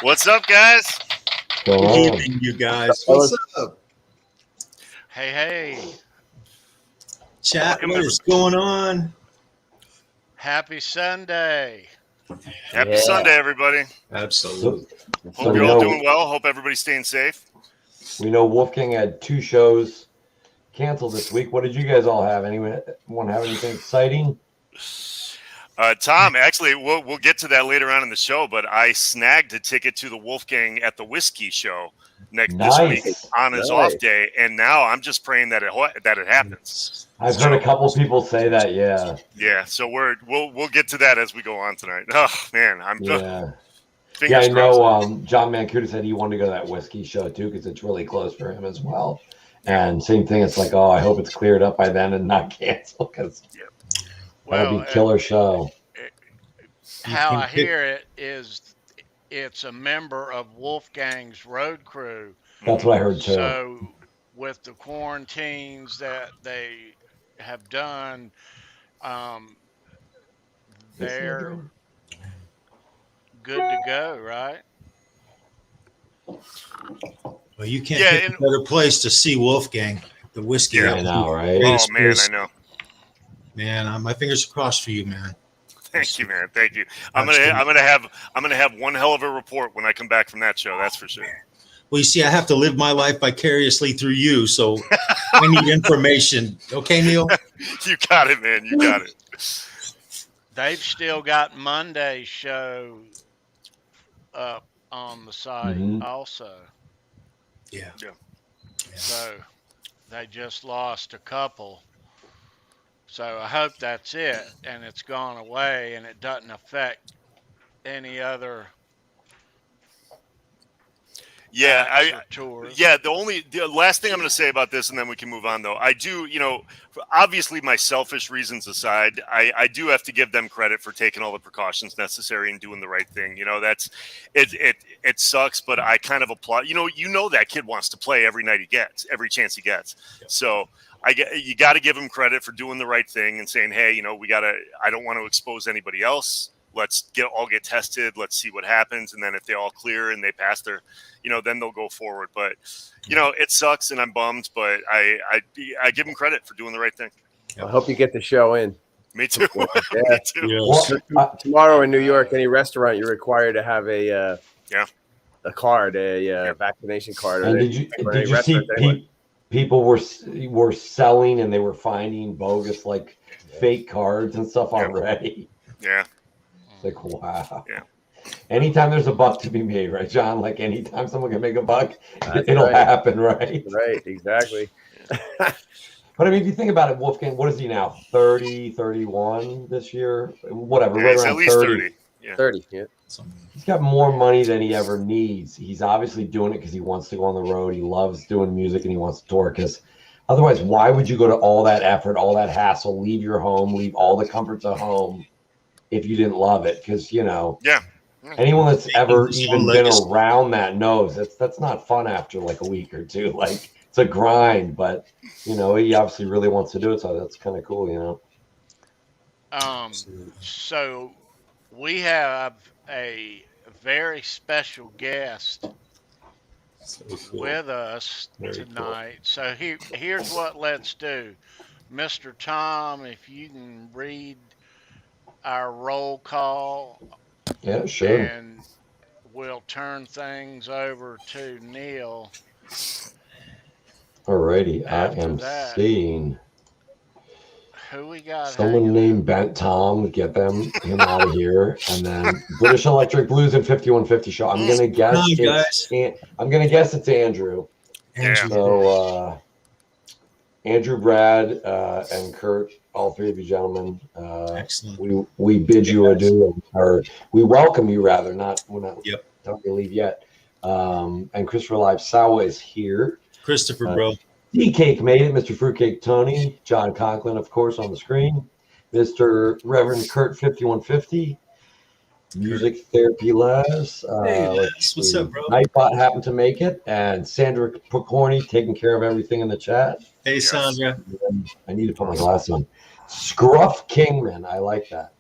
What's up, guys? Good evening, you guys. What's up? Hey. Chat, what is going on? Happy Sunday. Happy Sunday, everybody. Absolutely. Hope you're all doing well. Hope everybody's staying safe. We know Wolfgang had 2 shows canceled this week. What did you guys all have? Anyone have anything exciting? Tom, actually, we'll get to that later on in the show, but I snagged a ticket to the Wolfgang at the Whisky show this week on his off day, and now I'm just praying that it happens. I've heard a couple people say that, yeah. Yeah, so we'll get to that as we go on tonight. Oh man, I know. John Mancuda said he wanted to go to that Whisky show too because it's really close for him as well. And same thing, it's like, oh, I hope it's cleared up by then and not canceled because. That'll be a killer show. How I hear it is it's a member of Wolfgang's road crew. That's what I heard too. So with the quarantines that they have done, they're good to go, right? Well, you can't pick a better place to see Wolfgang, the Whisky. I know, right? Oh, man, I know. Man, my fingers crossed for you, man. Thank you, man. Thank you. I'm gonna have one hell of a report when I come back from that show. That's for sure. Well, you see, I have to live my life vicariously through you, so I need information. Okay, Neil? You got it, man. You got it. They've still got Monday's show up on the site also. Yeah. So they just lost a couple. So I hope that's it, and it's gone away, and it doesn't affect any other. Tours. The last thing I'm going to say about this, and then we can move on. Though I do, obviously my selfish reasons aside, I do have to give them credit for taking all the precautions necessary and doing the right thing. That's it sucks, but I kind of applaud. That kid wants to play every night he gets, every chance he gets. Yeah. So. You got to give him credit for doing the right thing and saying, hey, I don't want to expose anybody else. Let's all get tested. Let's see what happens. And then if they all clear and they pass their, then they'll go forward. But, it sucks and I'm bummed, but I give him credit for doing the right thing. I hope you get the show in. Me too. Yeah. Me too. Yes. Tomorrow in New York, any restaurant, you're required to have a card, vaccination card. And did you see people were selling and they were finding bogus fake cards and stuff already? Yeah. It's like, wow. Yeah. Anytime there's a buck to be made, right, John? Like anytime someone can make a buck, it'll happen, right? Right, exactly. But I mean, if you think about it, Wolfgang, what is he now? 30, 31 this year? Whatever. Yeah, right around at least 30. Yeah. 30, yeah. He's got more money than he ever needs. He's obviously doing it because he wants to go on the road. He loves doing music and he wants to tour. Because otherwise, why would you go to all that effort, all that hassle, leave your home, leave all the comforts of home if you didn't love it? Because, anyone that's ever even been around that knows that's not fun after like a week or two. Like it's a grind, but, he obviously really wants to do it. So that's kind of cool, So we have a very special guest with us tonight. So here's what let's do. Mr. Tom, if you can read our roll call. Yeah, sure. And we'll turn things over to Neil. Alrighty, I After am that, seeing who we got? someone named Bent Tom. Get him out of here, and then British Electric Blues and 5150 show. I'm gonna guess on, it's I'm gonna guess it's Andrew. Andrew. So Andrew, Brad, and Kurt, all three of you gentlemen, Excellent. we bid you adieu, or we welcome you rather. We're not Yep. Don't leave yet. And Christopher Live Sawa is here. Christopher, bro. D-Cake made it. Mr. Fruitcake Tony. John Conklin, of course, on the screen. Mr. Reverend Kurt 5150. Music Therapy Les. Hey, Les. What's up, bro? Nightbot happened to make it. And Sandra Picorni taking care of everything in the chat. Hey, Sandra. I need to put my glasses on. Scruff Kingman. I like that.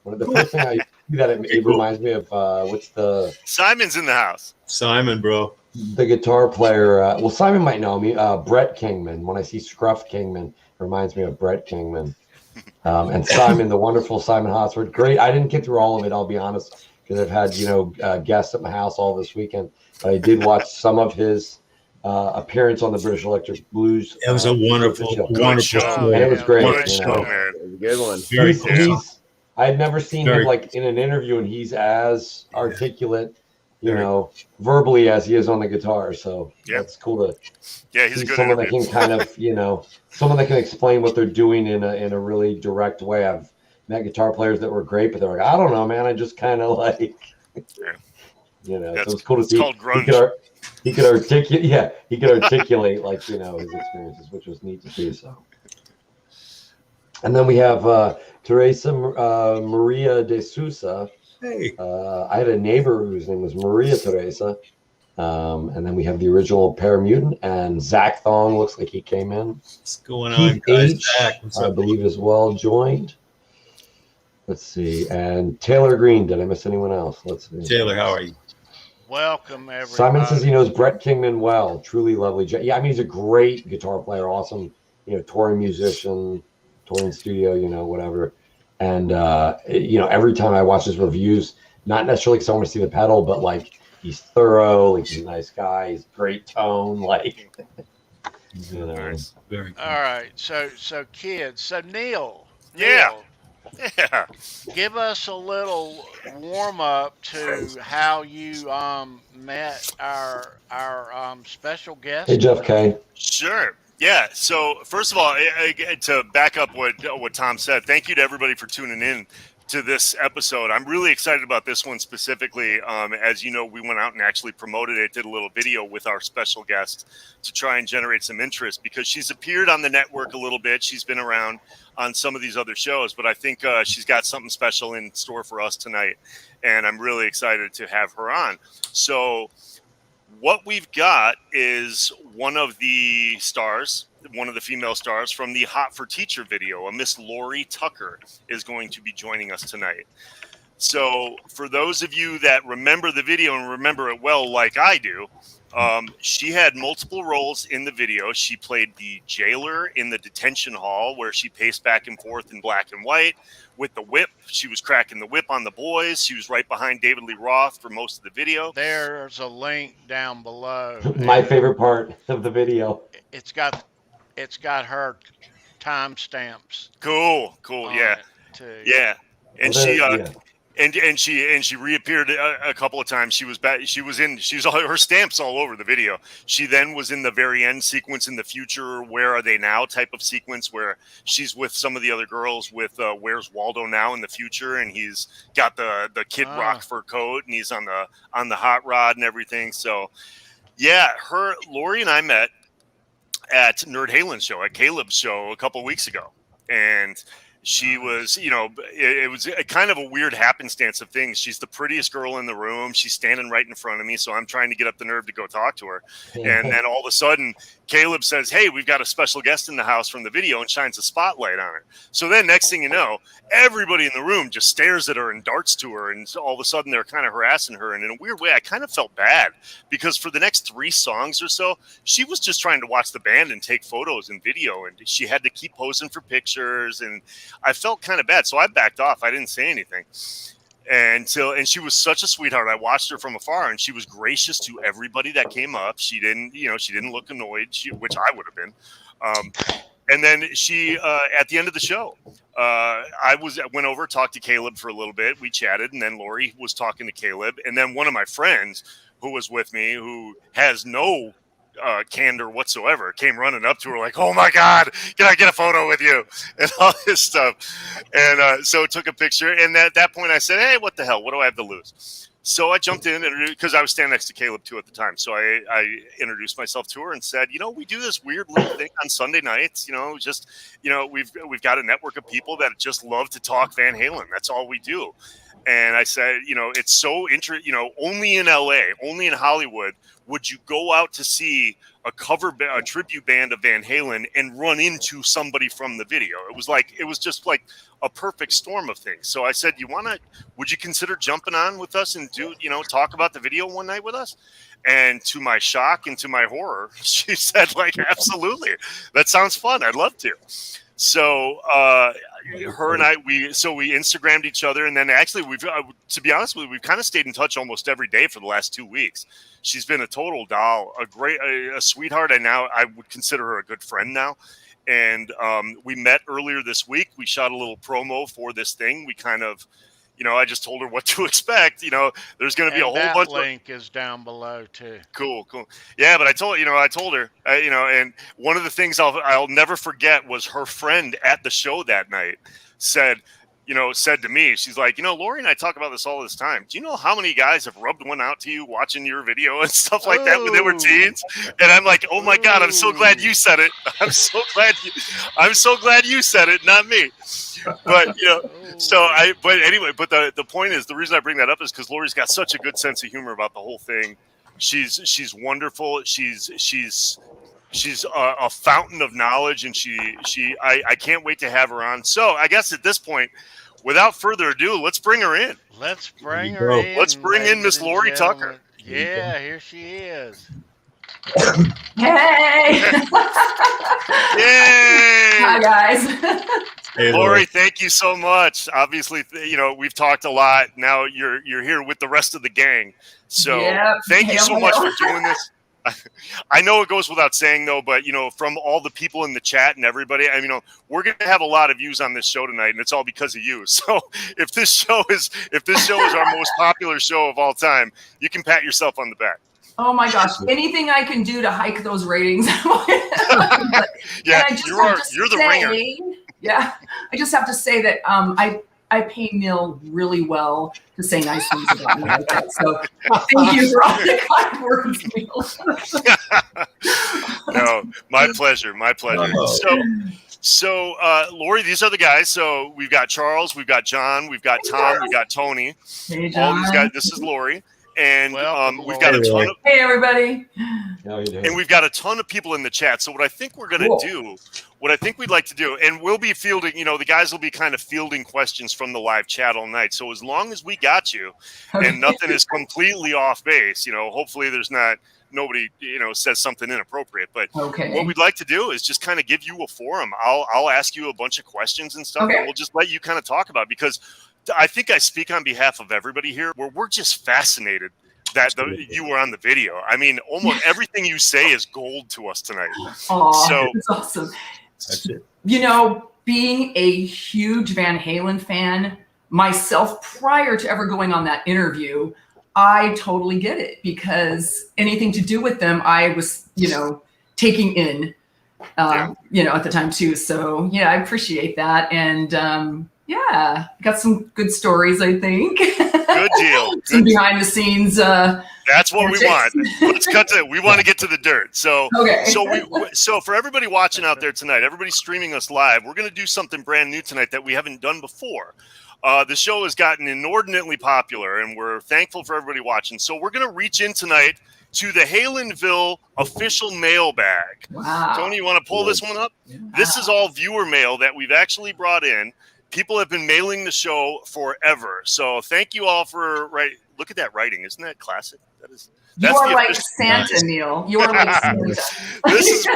One of the first thing I see that it reminds me of what's the Simon's in the house. Simon, bro. The guitar player. Well, Simon might know me. Brett Kingman. When I see Scruff Kingman, it reminds me of Brett Kingman. And Simon, the wonderful Simon Hosford. Great. I didn't get through all of it, I'll be honest, because I've had guests at my house all this weekend. But I did watch some of his appearance on the British Electric Blues. It was a wonderful show. And it was great. Good show, man. It was a good one. Very cool. I had never seen him like in an interview, and he's as articulate, verbally as he is on the guitar. So that's cool to he's a good someone that interview. can kind of, someone that can explain what they're doing in a really direct way. I've met guitar players that were great, but they're like, I don't know, man. I just kind of like, so it's cool to see. It's called grunge. He could articulate, he could articulate like, his experiences, which was neat to see. So, and then we have Teresa Maria de Sousa. Hey. I had a neighbor whose name was Maria Teresa. And then we have the original Paramutant, and Zach Thong looks like he came in. What's going on, guys? Zach, I believe is well joined. Let's see. And Taylor Green. Did I miss anyone else? Let's see. Taylor, how are you? Welcome, everybody. Simon says he knows Brett Kingman well. Truly lovely. Yeah, I mean, he's a great guitar player. Awesome, touring musician, touring studio, whatever. And, every time I watch his reviews, not necessarily because I want to see the pedal, but like he's thorough, like he's a nice guy, he's great tone, like, Nice. Very cool. All right, so kids, so Neil, Yeah. give us a little warm up to how you met our special guest. Hey, Jeff K. Sure. Yeah. So first of all, to back up what Tom said, thank you to everybody for tuning in to this episode. I'm really excited about this one specifically. As you know, we went out and actually promoted it, did a little video with our special guest to try and generate some interest, because she's appeared on the network a little bit. She's been around on some of these other shows, but I think she's got something special in store for us tonight, and I'm really excited to have her on. So what we've got is one of the female stars from the Hot for Teacher video, a Miss Laurie Tucker, is going to be joining us tonight. So for those of you that remember the video and remember it well, like I do, she had multiple roles in the video. She played the jailer in the detention hall, where she paced back and forth in black and white with the whip. She was cracking the whip on the boys. She was right behind David Lee Roth for most of the video. There's a link down below. My favorite part of the video. It's got her timestamps. Cool. Yeah. Too. Yeah. And she yeah. And she reappeared a couple of times. She was back. She's all her stamps all over the video. She then was in the very end sequence in the future, Where Are They Now type of sequence, where she's with some of the other girls with Where's Waldo Now in the future, and he's got the Kid Rock fur coat, and he's on the hot rod and everything. So yeah, Laurie and I met at Nerd Halen's show, at Caleb's show a couple of weeks ago, and she was, it was a kind of a weird happenstance of things. She's the prettiest girl in the room. She's standing right in front of me, so I'm trying to get up the nerve to go talk to her. And then all of a sudden, Caleb says, "Hey, we've got a special guest in the house from the video," and shines a spotlight on her. So then next thing you know, everybody in the room just stares at her and darts to her, and all of a sudden they're kind of harassing her. And in a weird way, I kind of felt bad, because for the next 3 songs or so, she was just trying to watch the band and take photos and video, and she had to keep posing for pictures, and I felt kind of bad. So I backed off. I didn't say anything. And she was such a sweetheart. I watched her from afar, and she was gracious to everybody that came up. She didn't look annoyed, which I would have been. And then she, at the end of the show, I went over, talked to Caleb for a little bit. We chatted, and then Laurie was talking to Caleb. And then one of my friends who was with me, who has no candor whatsoever, came running up to her like, "Oh my God, can I get a photo with you?" and all this stuff. And so took a picture. And at that point I said, "Hey, what the hell? What do I have to lose?" So I jumped in because I was standing next to Caleb too at the time. So I introduced myself to her and said, we do this weird little thing on Sunday nights, we've got a network of people that just love to talk Van Halen. That's all we do. And I said, it's so only in LA, only in Hollywood would you go out to see a tribute band of Van Halen and run into somebody from the video. It was just like a perfect storm of things. So I said, would you consider jumping on with us and talk about the video one night with us? And to my shock and to my horror, she said, absolutely. That sounds fun. I'd love to. So her and I, we Instagrammed each other, and then actually to be honest with you, we've kind of stayed in touch almost every day for the last 2 weeks. She's been a total doll, a sweetheart, and now I would consider her a good friend now. And we met earlier this week. We shot a little promo for this thing. We kind of, I just told her what to expect. There's going to be a whole bunch. That link is down below too. Cool. Yeah, but I told her, and one of the things I'll never forget was her friend at the show that night said to me, she's like, Laurie and I talk about this all this time. Do you know how many guys have rubbed one out to you watching your video and stuff like that when they were teens? And I'm like, oh my God, I'm so glad you said it. I'm so glad you said it, not me. But but anyway, but the point is, the reason I bring that up is because Laurie's got such a good sense of humor about the whole thing. She's wonderful. She's a fountain of knowledge, and I can't wait to have her on. So I guess at this point, without further ado, let's bring her in. Let's bring her in. Let's bring in Miss Laurie Tucker. Yeah, here she is. Hey! Yay! Hi, guys. Hey, Laurie, thank you so much. Obviously, we've talked a lot. Now you're here with the rest of the gang. So thank you so much for doing this. I know it goes without saying though, but from all the people in the chat and everybody, we're going to have a lot of views on this show tonight, and it's all because of you. So if this show is our most popular show of all time, you can pat yourself on the back. Oh my gosh! Anything I can do to hike those ratings. Yeah, you're the ringer. Yeah, I just have to say that I pay Neil really well to say nice things about me like that. So thank you for all the kind words, Neil. No, my pleasure. So Laurie, these are the guys. So we've got Charles, we've got John, we've got Tom, we've got Tony. Hey, John. All these guys. This is Laurie. And we've got a ton of everybody. And we've got a ton of people in the chat. So what I think we're going to do, what I think we'd like to do, and we'll be fielding, the guys will be kind of fielding questions from the live chat all night. So as long as we got you and nothing is completely off base, hopefully there's nobody, says something inappropriate. But what we'd like to do is just kind of give you a forum. I'll ask you a bunch of questions and stuff, and we'll just let you kind of talk about it, because I think I speak on behalf of everybody here, where we're just fascinated that you were on the video. I mean, almost everything you say is gold to us tonight. Oh, so that's awesome. That's it. Being a huge Van Halen fan myself, prior to ever going on that interview, I totally get it, because anything to do with them, I was, taking in, at the time too. So yeah, I appreciate that. And, got some good stories, I think. Good deal. Some behind the scenes. That's what we want. Let's cut to. We want to get to the dirt. So, so for everybody watching out there tonight, everybody streaming us live, we're going to do something brand new tonight that we haven't done before. The show has gotten inordinately popular, and we're thankful for everybody watching. So we're going to reach in tonight to the Halenville official mailbag. Wow. Tony, you want to pull this one up? Yeah. This is all viewer mail that we've actually brought in. People have been mailing the show forever. So thank you all for look at that writing. Isn't that classic? That's you are the like official- Santa, Neil. You are like Santa. This is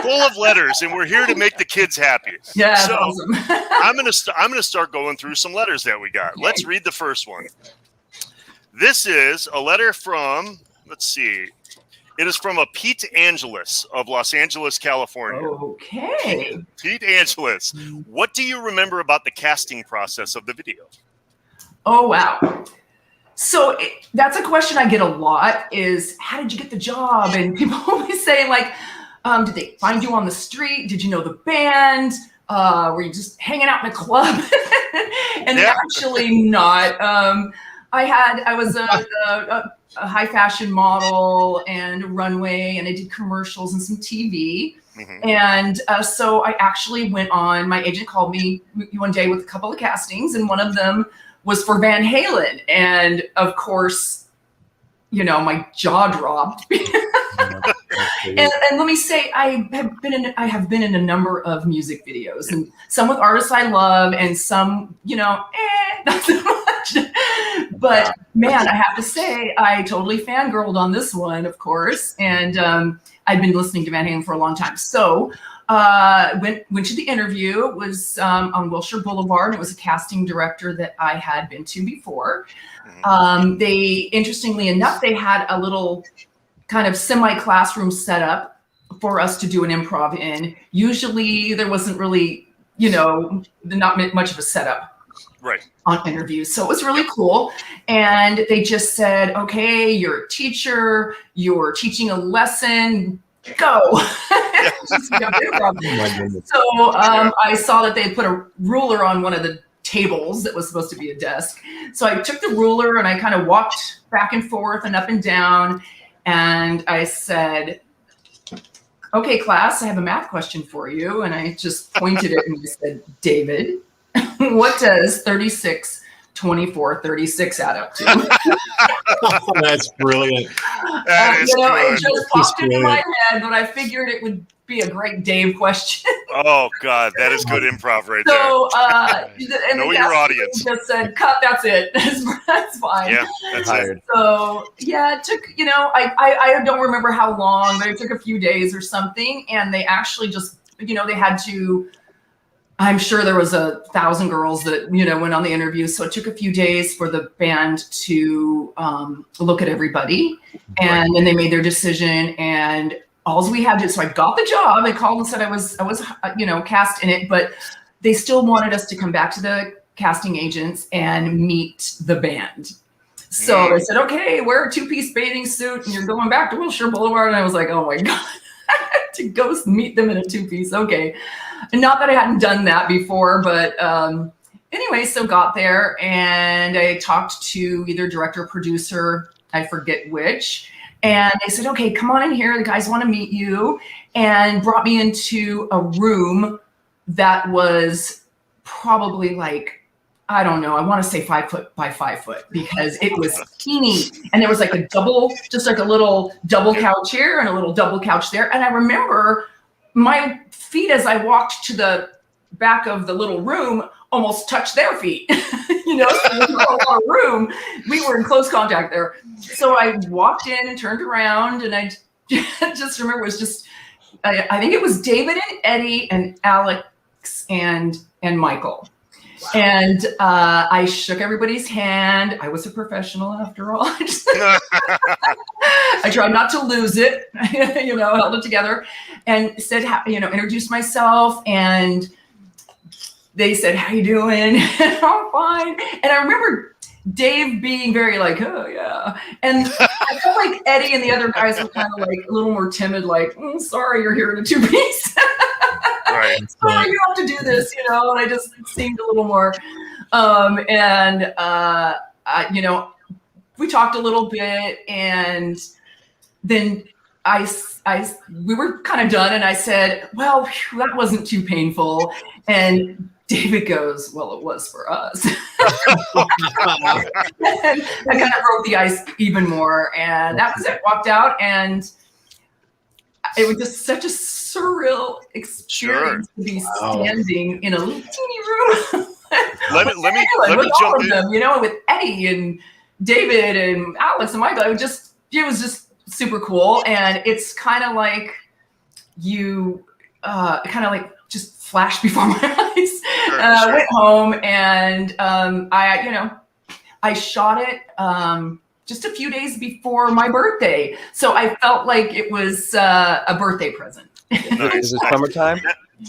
full of letters, and we're here to make the kids happy. Yeah, that's So awesome. I'm gonna start going through some letters that we got. Let's read the first one. This is a letter from, let's see, it is from a Pete Angeles of Los Angeles, California. Okay. Pete Angeles, what do you remember about the casting process of the video? Oh, wow. So that's a question I get a lot is, how did you get the job? And people always say, like, did they find you on the street? Did you know the band? Were you just hanging out in a club? And actually not. I was a high fashion model and a runway, and I did commercials and some TV. Mm-hmm. And so I actually went on, my agent called me one day with a couple of castings, and one of them was for Van Halen. And of course, you know, my jaw dropped. And let me say, I have been in a number of music videos, and some with artists I love, and some, you know, not so much. But man, I have to say, I totally fangirled on this one, of course. And I'd been listening to Van Halen for a long time. So went to the interview. It was on Wilshire Boulevard, and it was a casting director that I had been to before. They, interestingly enough, they had a little kind of semi-classroom setup for us to do an improv in. Usually there wasn't really, you know, not much of a setup on interviews. So it was really cool. And they just said, okay, you're a teacher, you're teaching a lesson, go. So I saw that they had put a ruler on one of the tables that was supposed to be a desk. So I took the ruler and I kind of walked back and forth and up and down. And I said, okay, class, I have a math question for you. And I just pointed it and I said, David, what does 36, 24, 36 add up to? That's brilliant. It just popped into my head, but I figured it would be a great Dave question. Oh God, that is good improv right there. And know your audience. Just said, cut, that's it. That's fine. Yeah, that's it. So yeah, it took, you know, I don't remember how long, but it took a few days or something. And they actually just, you know, they had to, I'm sure there was 1,000 girls that, you know, went on the interview. So it took a few days for the band to look at everybody. And then they made their decision, and all we had to, so I got the job. I called and said I was, you know, cast in it, but they still wanted us to come back to the casting agents and meet the band. So they said, okay, wear a 2-piece bathing suit and you're going back to Wilshire Boulevard. And I was like, oh my God, to go meet them in a 2-piece. Okay. And not that I hadn't done that before, but anyway, so got there and I talked to either director or producer, I forget which. And they said, okay, come on in here. The guys want to meet you, and brought me into a room that was probably like, I don't know, I want to say 5 foot by 5 foot, because it was teeny. And there was like just like a little double couch here and a little double couch there. And I remember my feet, as I walked to the back of the little room, almost touched their feet. You know, so there was not a lot of room. We were in close contact there. So I walked in and turned around, and I just remember it was just, I think it was David and Eddie and Alex and Michael. Wow. And I shook everybody's hand. I was a professional after all. I tried not to lose it, you know, held it together, and said, you know, introduced myself, and they said, how you doing? I'm fine. And I remember Dave being very like, oh yeah. And I felt like Eddie and the other guys were kind of like a little more timid, like, sorry, you're here in a 2-piece. Right. Sorry, you have to do this, you know. And I just seemed a little more, you know, we talked a little bit, and then we were kind of done, and I said, well, whew, that wasn't too painful. And David goes, well, it was for us. And I kind of broke the ice even more. And that was it. Walked out, and it was just such a surreal experience to be standing in a little teeny room. let me with jump all of in. them, you know, with Eddie and David and Alex and Michael. I was just, it was just super cool. And it's kind of like just flashed before my eyes. Sure. Went home and I shot it just a few days before my birthday. So I felt like it was a birthday present. Nice. Is it summertime?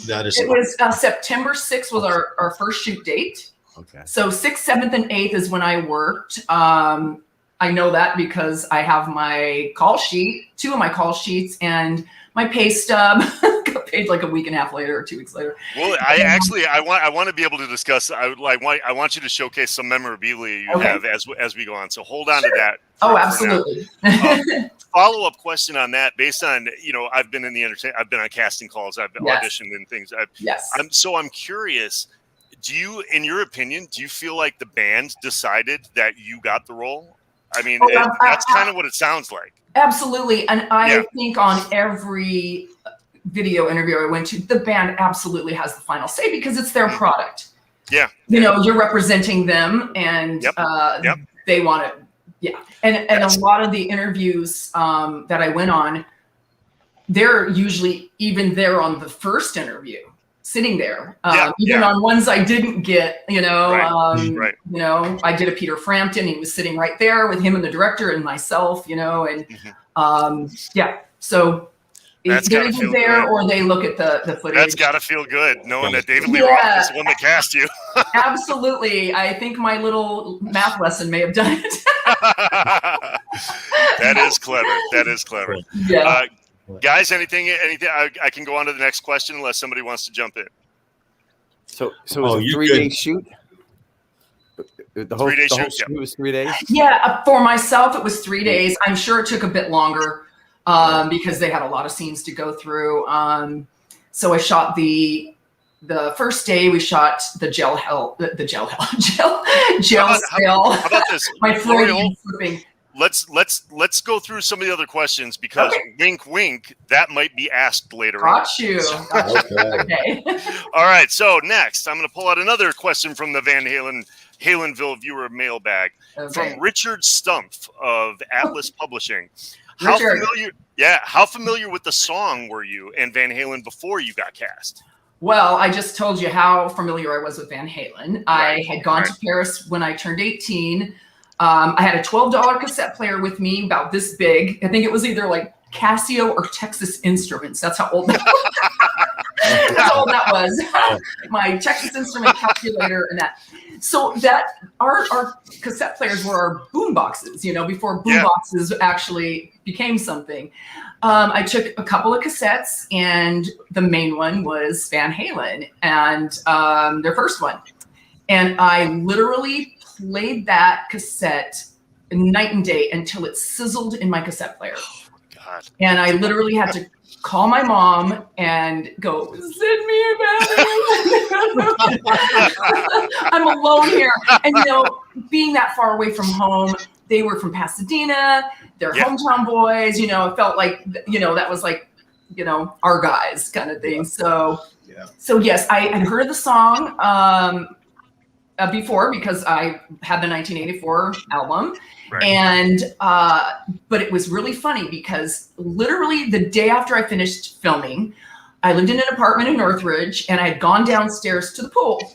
That is. It was September 6th was our first shoot date. Okay. So 6th, 7th, and 8th is when I worked. I know that because I have my call sheet, 2 of my call sheets, and my pay stub. Got paid like a week and a half later or 2 weeks later. Well, I want to be able to discuss. I want you to showcase some memorabilia you have as we go on. So hold on to that. Absolutely. Follow-up question on that, based on, I've been in the I've been on casting calls, I've auditioned and things. I'm curious. In your opinion, do you feel like the band decided that you got the role? I mean, that's kind of what it sounds like. Absolutely. And I think on every video interview I went to, the band absolutely has the final say because it's their product. Yeah. You're representing them and they want it. Yeah. And a lot of the interviews that I went on, they're usually even there on the first interview, sitting there. Even on ones I didn't get, Right. I did a Peter Frampton. He was sitting right there with him and the director and myself, and so That's they're either there good. or they look at the footage. That's got to feel good, knowing that David Lee Roth is the one that cast you. Absolutely. I think my little math lesson may have done it. That is clever. Yeah. Guys, anything? I can go on to the next question unless somebody wants to jump in. So it was a 3-day shoot? The whole 3-day shoot shoot, was 3 days? Yeah, for myself, it was 3 days. I'm sure it took a bit longer because they had a lot of scenes to go through. So I shot the first day. We shot the gel cell. How about this? My Freudian slipping. Let's go through some of the other questions because wink, wink, that might be asked later on. Got you. Okay. All right. So next, I'm going to pull out another question from the Halenville viewer mailbag from Richard Stumpf of Atlas Publishing. How familiar with the song were you and Van Halen before you got cast? Well, I just told you how familiar I was with Van Halen. I had gone to Paris when I turned 18. I had a $12 cassette player with me, about this big. I think it was either like Casio or Texas Instruments. That's how old that was. That's how old that was. My Texas Instrument calculator and that. So that our cassette players were our boom boxes, before boom boxes actually became something. I took a couple of cassettes, and the main one was Van Halen and their first one. And I literally played that cassette night and day until it sizzled in my cassette player. Oh, God. And I literally had to call my mom and go, send me a Van Halen. I'm alone here. And, being that far away from home, they were from Pasadena. They're hometown boys. It felt like, that was like, our guys kind of thing. So yes, I had heard of the song before because I had the 1984 album. Right. And, but it was really funny because literally the day after I finished filming, I lived in an apartment in Northridge and I had gone downstairs to the pool.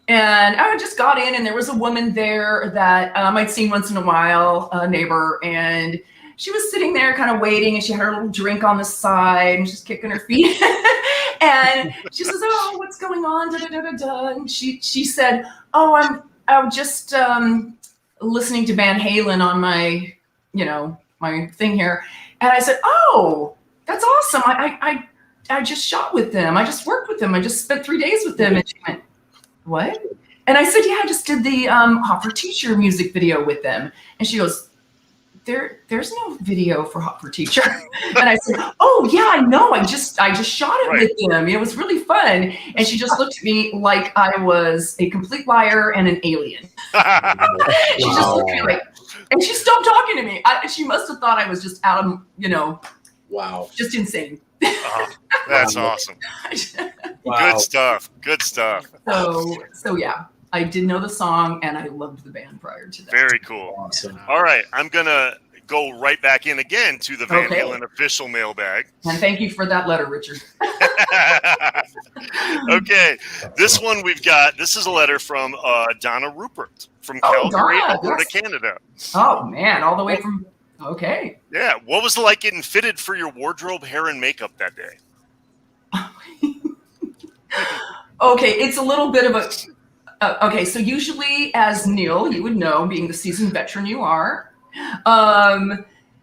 And I just got in and there was a woman there that I'd seen once in a while, a neighbor, and she was sitting there kind of waiting and she had her little drink on the side and she's kicking her feet. And she says, "Oh, what's going on?" Da, da, da, da, da. And she said, "Oh, I'm just listening to Van Halen on my, my thing here." And I said, "Oh, that's awesome. I just shot with them. I just worked with them. I just spent 3 days with them." And she went, "What?" And I said, "Yeah, I just did the Hot for Teacher music video with them." And she goes, There's no video for Hot for Teacher." And I said, "Oh yeah, I know. I just shot it with them. It was really fun." And she just looked at me like I was a complete liar and an alien. She just looked at me like, and she stopped talking to me. She must have thought I was just out of, just insane. That's awesome. Wow. Good stuff. So yeah. I did know the song and I loved the band prior to that. Very cool. Awesome. All right. I'm going to go right back in again to the Van Okay. Halen official mailbag. And thank you for that letter, Richard. Okay, this one this is a letter from Donna Rupert from Oh, Calgary, Donna, Alberta, yes. Canada. Oh man, all the way from. Okay. Yeah, what was it like getting fitted for your wardrobe, hair, and makeup that day? Okay, it's a little bit of a. Okay, so usually, as Neil, you would know, being the seasoned veteran you are,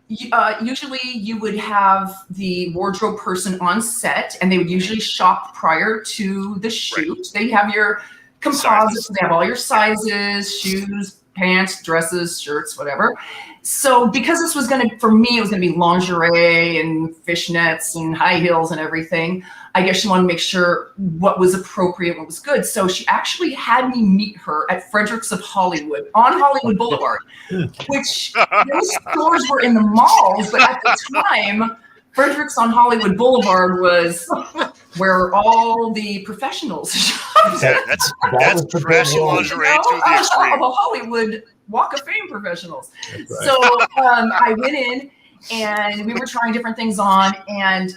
usually you would have the wardrobe person on set, and they would usually shop prior to the shoot. Right. They have your composites, Sizes. they have all your sizes, shoes, pants, dresses, shirts, whatever. So because this was going to, for me, it was going to be lingerie and fishnets and high heels and everything. I guess she wanted to make sure what was appropriate, what was good. So she actually had me meet her at Fredericks of Hollywood on Hollywood Boulevard, which those stores were in the malls, but at the time, Fredericks on Hollywood Boulevard was where all the professionals shopped. Yeah, that's was the trashy big one. lingerie to the extreme. The Hollywood Walk of Fame professionals. That's right. So I went in and we were trying different things on, and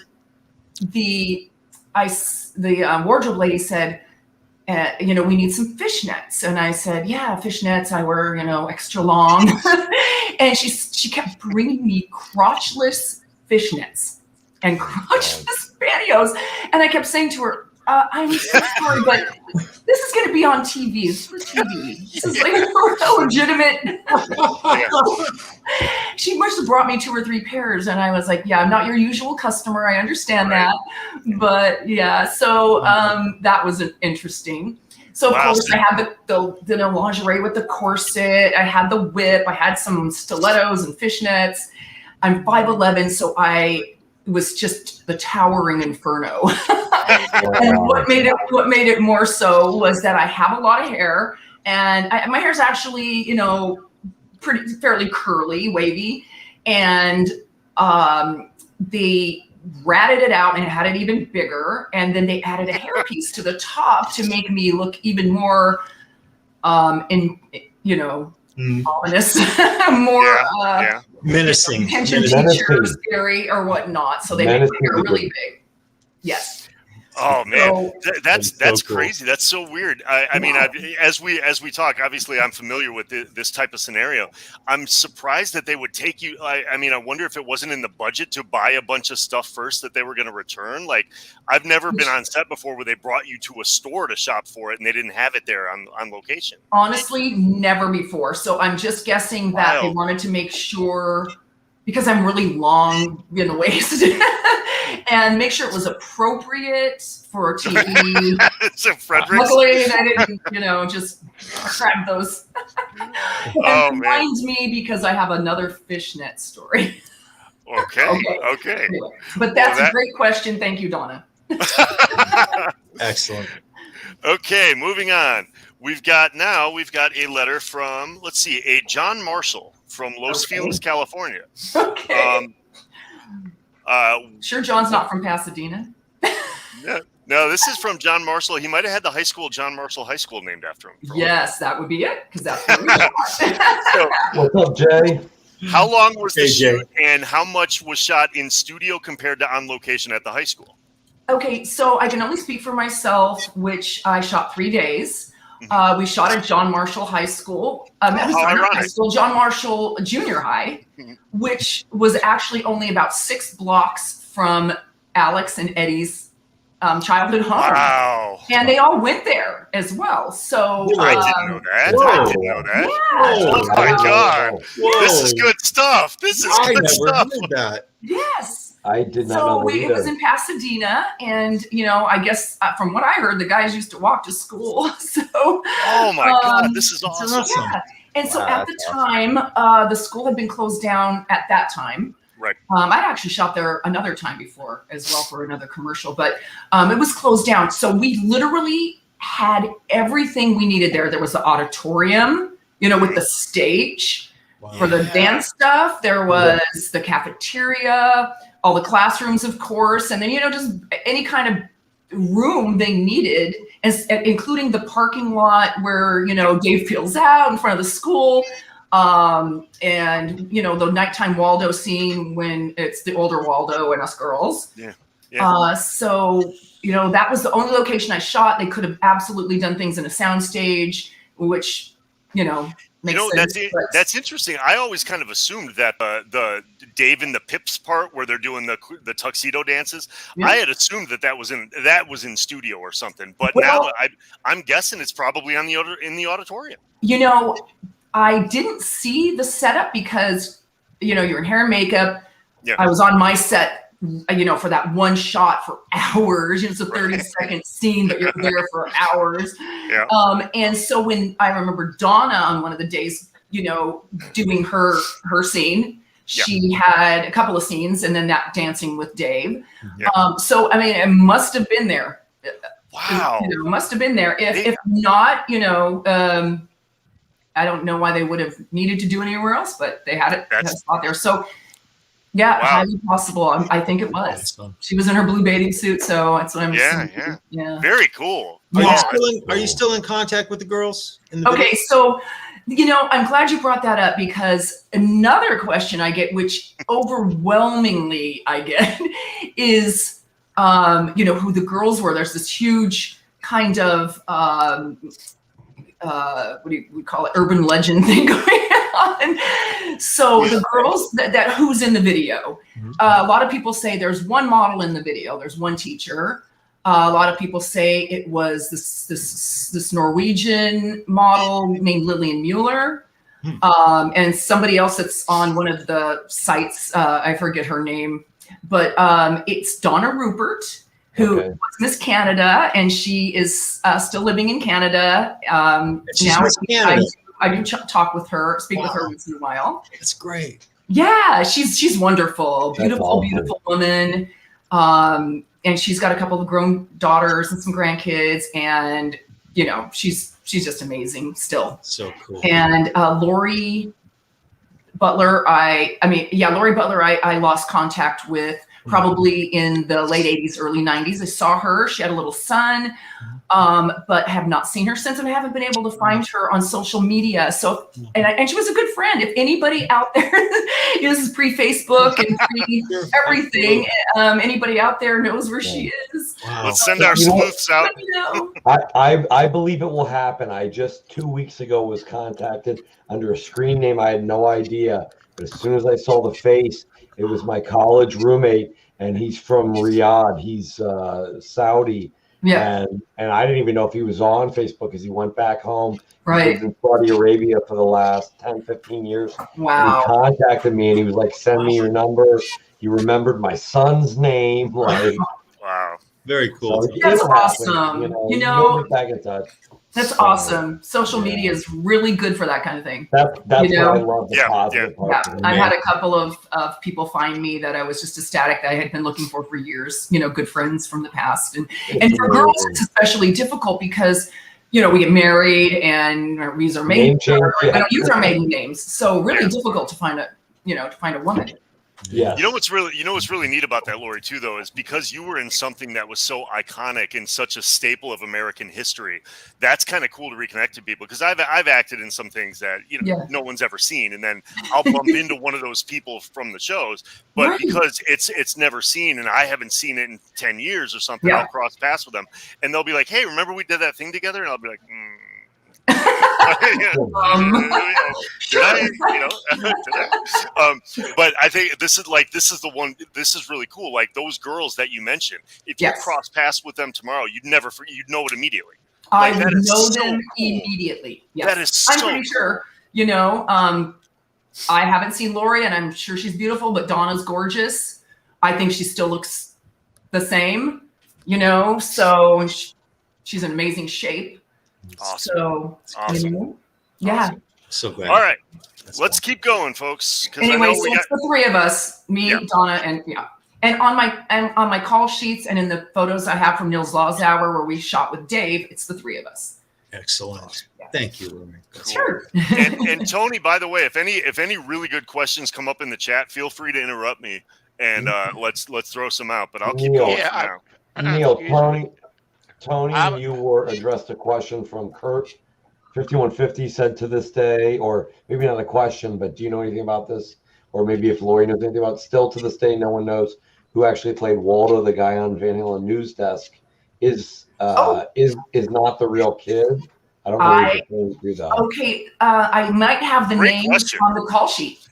the wardrobe lady said, we need some fishnets. And I said, yeah, fishnets. I wear, extra long. And she kept bringing me crotchless fishnets and crotchless pantyhose. And I kept saying to her, I'm so sorry, but this is going to be on TV. It's for TV. This is like a legitimate. She must have brought me 2 or 3 pairs, and I was like, "Yeah, I'm not your usual customer. I understand that, but yeah." So that was interesting. So of course, I had the lingerie with the corset. I had the whip. I had some stilettos and fishnets. I'm 5'11", so I was just the towering inferno. And what made it more so was that I have a lot of hair, and my hair's actually, fairly curly, wavy, and they ratted it out and had it even bigger, and then they added a hairpiece to the top to make me look even more, ominous, more menacing, attention teacher, scary, or whatnot. So they made my hair really big. Yes. Oh man, that's so cool. crazy. That's so weird. I mean, as we talk, obviously, I'm familiar with this type of scenario. I'm surprised that they would take you. I wonder if it wasn't in the budget to buy a bunch of stuff first that they were going to return. Like, I've never been on set before where they brought you to a store to shop for it and they didn't have it there on location. Honestly, never before. So I'm just guessing that they wanted to make sure, because I'm really long in the waist, and make sure it was appropriate for TV. So Fredericks. Luckily, I didn't, just grab those. And reminds me because I have another fishnet story. Okay. Anyway, but that's a great question. Thank you, Donna. Excellent. Okay, moving on. We've got a letter from, a John Marshall from Los Feliz, California. Okay. Sure, John's not from Pasadena. No, this is from John Marshall. He might have had the high school, John Marshall High School, named after him. Yes, that would be it, because that's where we shot. What's up, Jay? How long was the shoot, and how much was shot in studio compared to on location at the high school? Okay, so I can only speak for myself, which I shot 3 days. We shot at John Marshall High School. High School, John Marshall Junior High, which was actually only about 6 blocks from Alex and Eddie's childhood home. Wow. And they all went there as well. So I didn't know that. Whoa. I didn't know that. Yeah. Oh my God. Whoa. This is good stuff. I never heard that. Yes. I did not know that it was in Pasadena, and I guess from what I heard, the guys used to walk to school. So oh my God, this is awesome. Yeah. And so at the time, the school had been closed down at that time. Right. I'd actually shot there another time before as well for another commercial, but it was closed down. So we literally had everything we needed there. There was the auditorium, with the stage for the dance stuff. There was the cafeteria, all the classrooms, of course, and then, just any kind of room they needed, including the parking lot where, Dave peels out in front of the school. And the nighttime Waldo scene when it's the older Waldo and us girls. Yeah. So that was the only location I shot. They could have absolutely done things in a soundstage, which makes sense. That's interesting. I always kind of assumed that the Dave and the Pips part where they're doing the tuxedo dances. Yeah. I had assumed that was in studio or something. But now I'm guessing it's probably in the auditorium. I didn't see the setup because you're in hair and makeup. Yeah. I was on my set, for that one shot for hours. It's a 30-second scene, but you're there for hours. Yeah. And so when I remember Donna on one of the days, doing her scene, she had a couple of scenes, and then that dancing with Dave. Yeah. So I mean, it must have been there. Wow. Must have been there. If not, I don't know why they would have needed to do it anywhere else, but they had it out there. So. Yeah, wow. Highly possible. I think it was. Awesome. She was in her blue bathing suit, so that's what I'm assuming. Yeah. Very cool. Are you still in contact with the girls? Okay, so I'm glad you brought that up, because another question I get, which overwhelmingly I get, is who the girls were. There's this huge kind of what do we call it, urban legend thing going on. So the girls that who's in the video, a lot of people say there's one model in the video, there's one teacher. A lot of people say it was this Norwegian model named Lillian Mueller, and somebody else that's on one of the sites, I forget her name, but it's Donna Rupert, who was Miss Canada, and she is still living in Canada. She's Miss Canada. I do speak with her once in a while. That's great. Yeah, she's wonderful, beautiful, awesome. Beautiful woman. And she's got a couple of grown daughters and some grandkids, and she's just amazing still. So cool. And Laurie Butler, Laurie Butler, I lost contact with probably in the late 80s, early 90s. I saw her. She had a little son, but have not seen her since, and I haven't been able to find her on social media. So, and she was a good friend. If anybody out there, this is pre-Facebook and pre-everything, anybody out there knows where she is. Wow. Let's send our sleuths out. I believe it will happen. I just 2 weeks ago was contacted under a screen name. I had no idea. But as soon as I saw the face, it was my college roommate, and he's from Riyadh. He's Saudi. Yeah. And I didn't even know if he was on Facebook because he went back home. Right. He was in Saudi Arabia for the last 10, 15 years. Wow. And he contacted me, and he was like, send me your number. He remembered my son's name. Like, wow. Very cool. So that's awesome. We'll get back in touch. That's awesome. Social media is really good for that kind of thing. That's what I love. The positive part. Yeah. I've had a couple of people find me that I was just ecstatic that I had been looking for years. Good friends from the past, and for girls it's especially difficult because we get married and we use our maiden names. We don't use our maiden names, so really difficult to find a woman. Yeah. You know what's really neat about that, Laurie, too, though, is because you were in something that was so iconic and such a staple of American history. That's kind of cool to reconnect to people, because I've acted in some things that no one's ever seen, and then I'll bump into one of those people from the shows, but because it's never seen and I haven't seen it in 10 years or something, I'll cross paths with them, and they'll be like, "Hey, remember we did that thing together?" And I'll be like, but I think this is really cool. Like those girls that you mentioned, if you cross paths with them tomorrow, you'd know it immediately. I would know them immediately. Yes. That is so I'm pretty sure. I haven't seen Laurie, and I'm sure she's beautiful, but Donna's gorgeous. I think she still looks the same. So she's in amazing shape. Awesome. So, awesome. Awesome. So glad. All right. Let's keep going, folks. Anyway, so it's the three of us, me, Donna, and on my call sheets and in the photos I have from Nils Lawsauer where we shot with Dave, it's the three of us. Excellent. Thank you, Laurie. Cool. Sure. and Tony, by the way, if any really good questions come up in the chat, feel free to interrupt me and let's throw some out. But I'll keep going now. Neil, Tony, you were addressed a question from Kurt 5150 said to this day, or maybe not a question, but do you know anything about this? Or maybe if Laurie knows anything about it, still to this day, no one knows who actually played Waldo, the guy on Van Halen news desk, is not the real kid. I don't know if it's true though. Okay, I might have the name on the call sheet.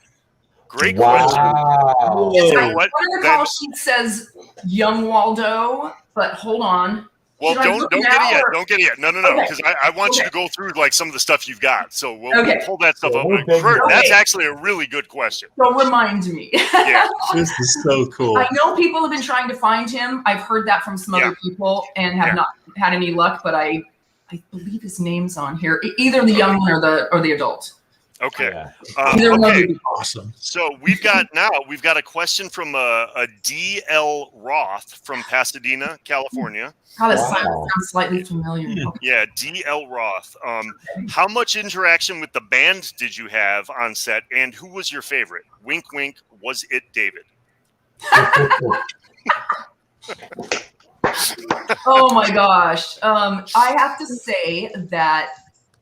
Great question. Wow. You know what? One of the call sheet says young Waldo, but hold on. Well, don't get it yet. Don't get it yet. No, Okay. because I want you to go through like some of the stuff you've got. So we'll pull that stuff up. Okay. Kurt, that's actually a really good question. So remind me. Yeah. This is so cool. I know people have been trying to find him. I've heard that from some other people and have not had any luck, but I believe his name's on here. Either the young one or the adult. Okay. Either one would be Awesome. So we've got a question from a DL Roth from Pasadena, California. How that sounds slightly familiar. Okay. Yeah, DL Roth. How much interaction with the band did you have on set, and who was your favorite? Wink, wink. Was it David? Oh my gosh. I have to say that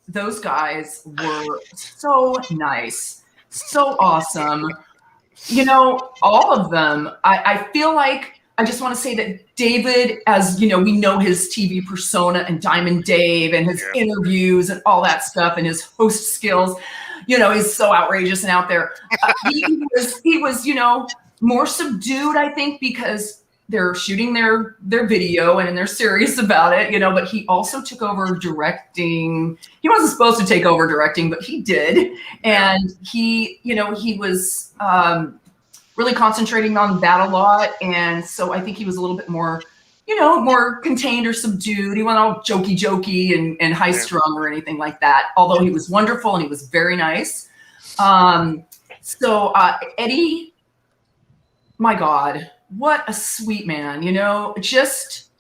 those guys were so nice, so awesome. You know, all of them. I feel like I just want to say that David, as you know, we know his TV persona and Diamond Dave and his interviews and all that stuff and his host skills. You know, he's so outrageous and out there. He was, you know, more subdued, I think, because they're shooting their video and they're serious about it, you know, but he also took over directing. He wasn't supposed to take over directing, but he did. And he, you know, he was really concentrating on that a lot. And so I think he was a little bit more, you know, more contained or subdued. He wasn't all jokey and high strung or anything like that, although he was wonderful and he was very nice. So Eddie, my God, what a sweet man, you know, just,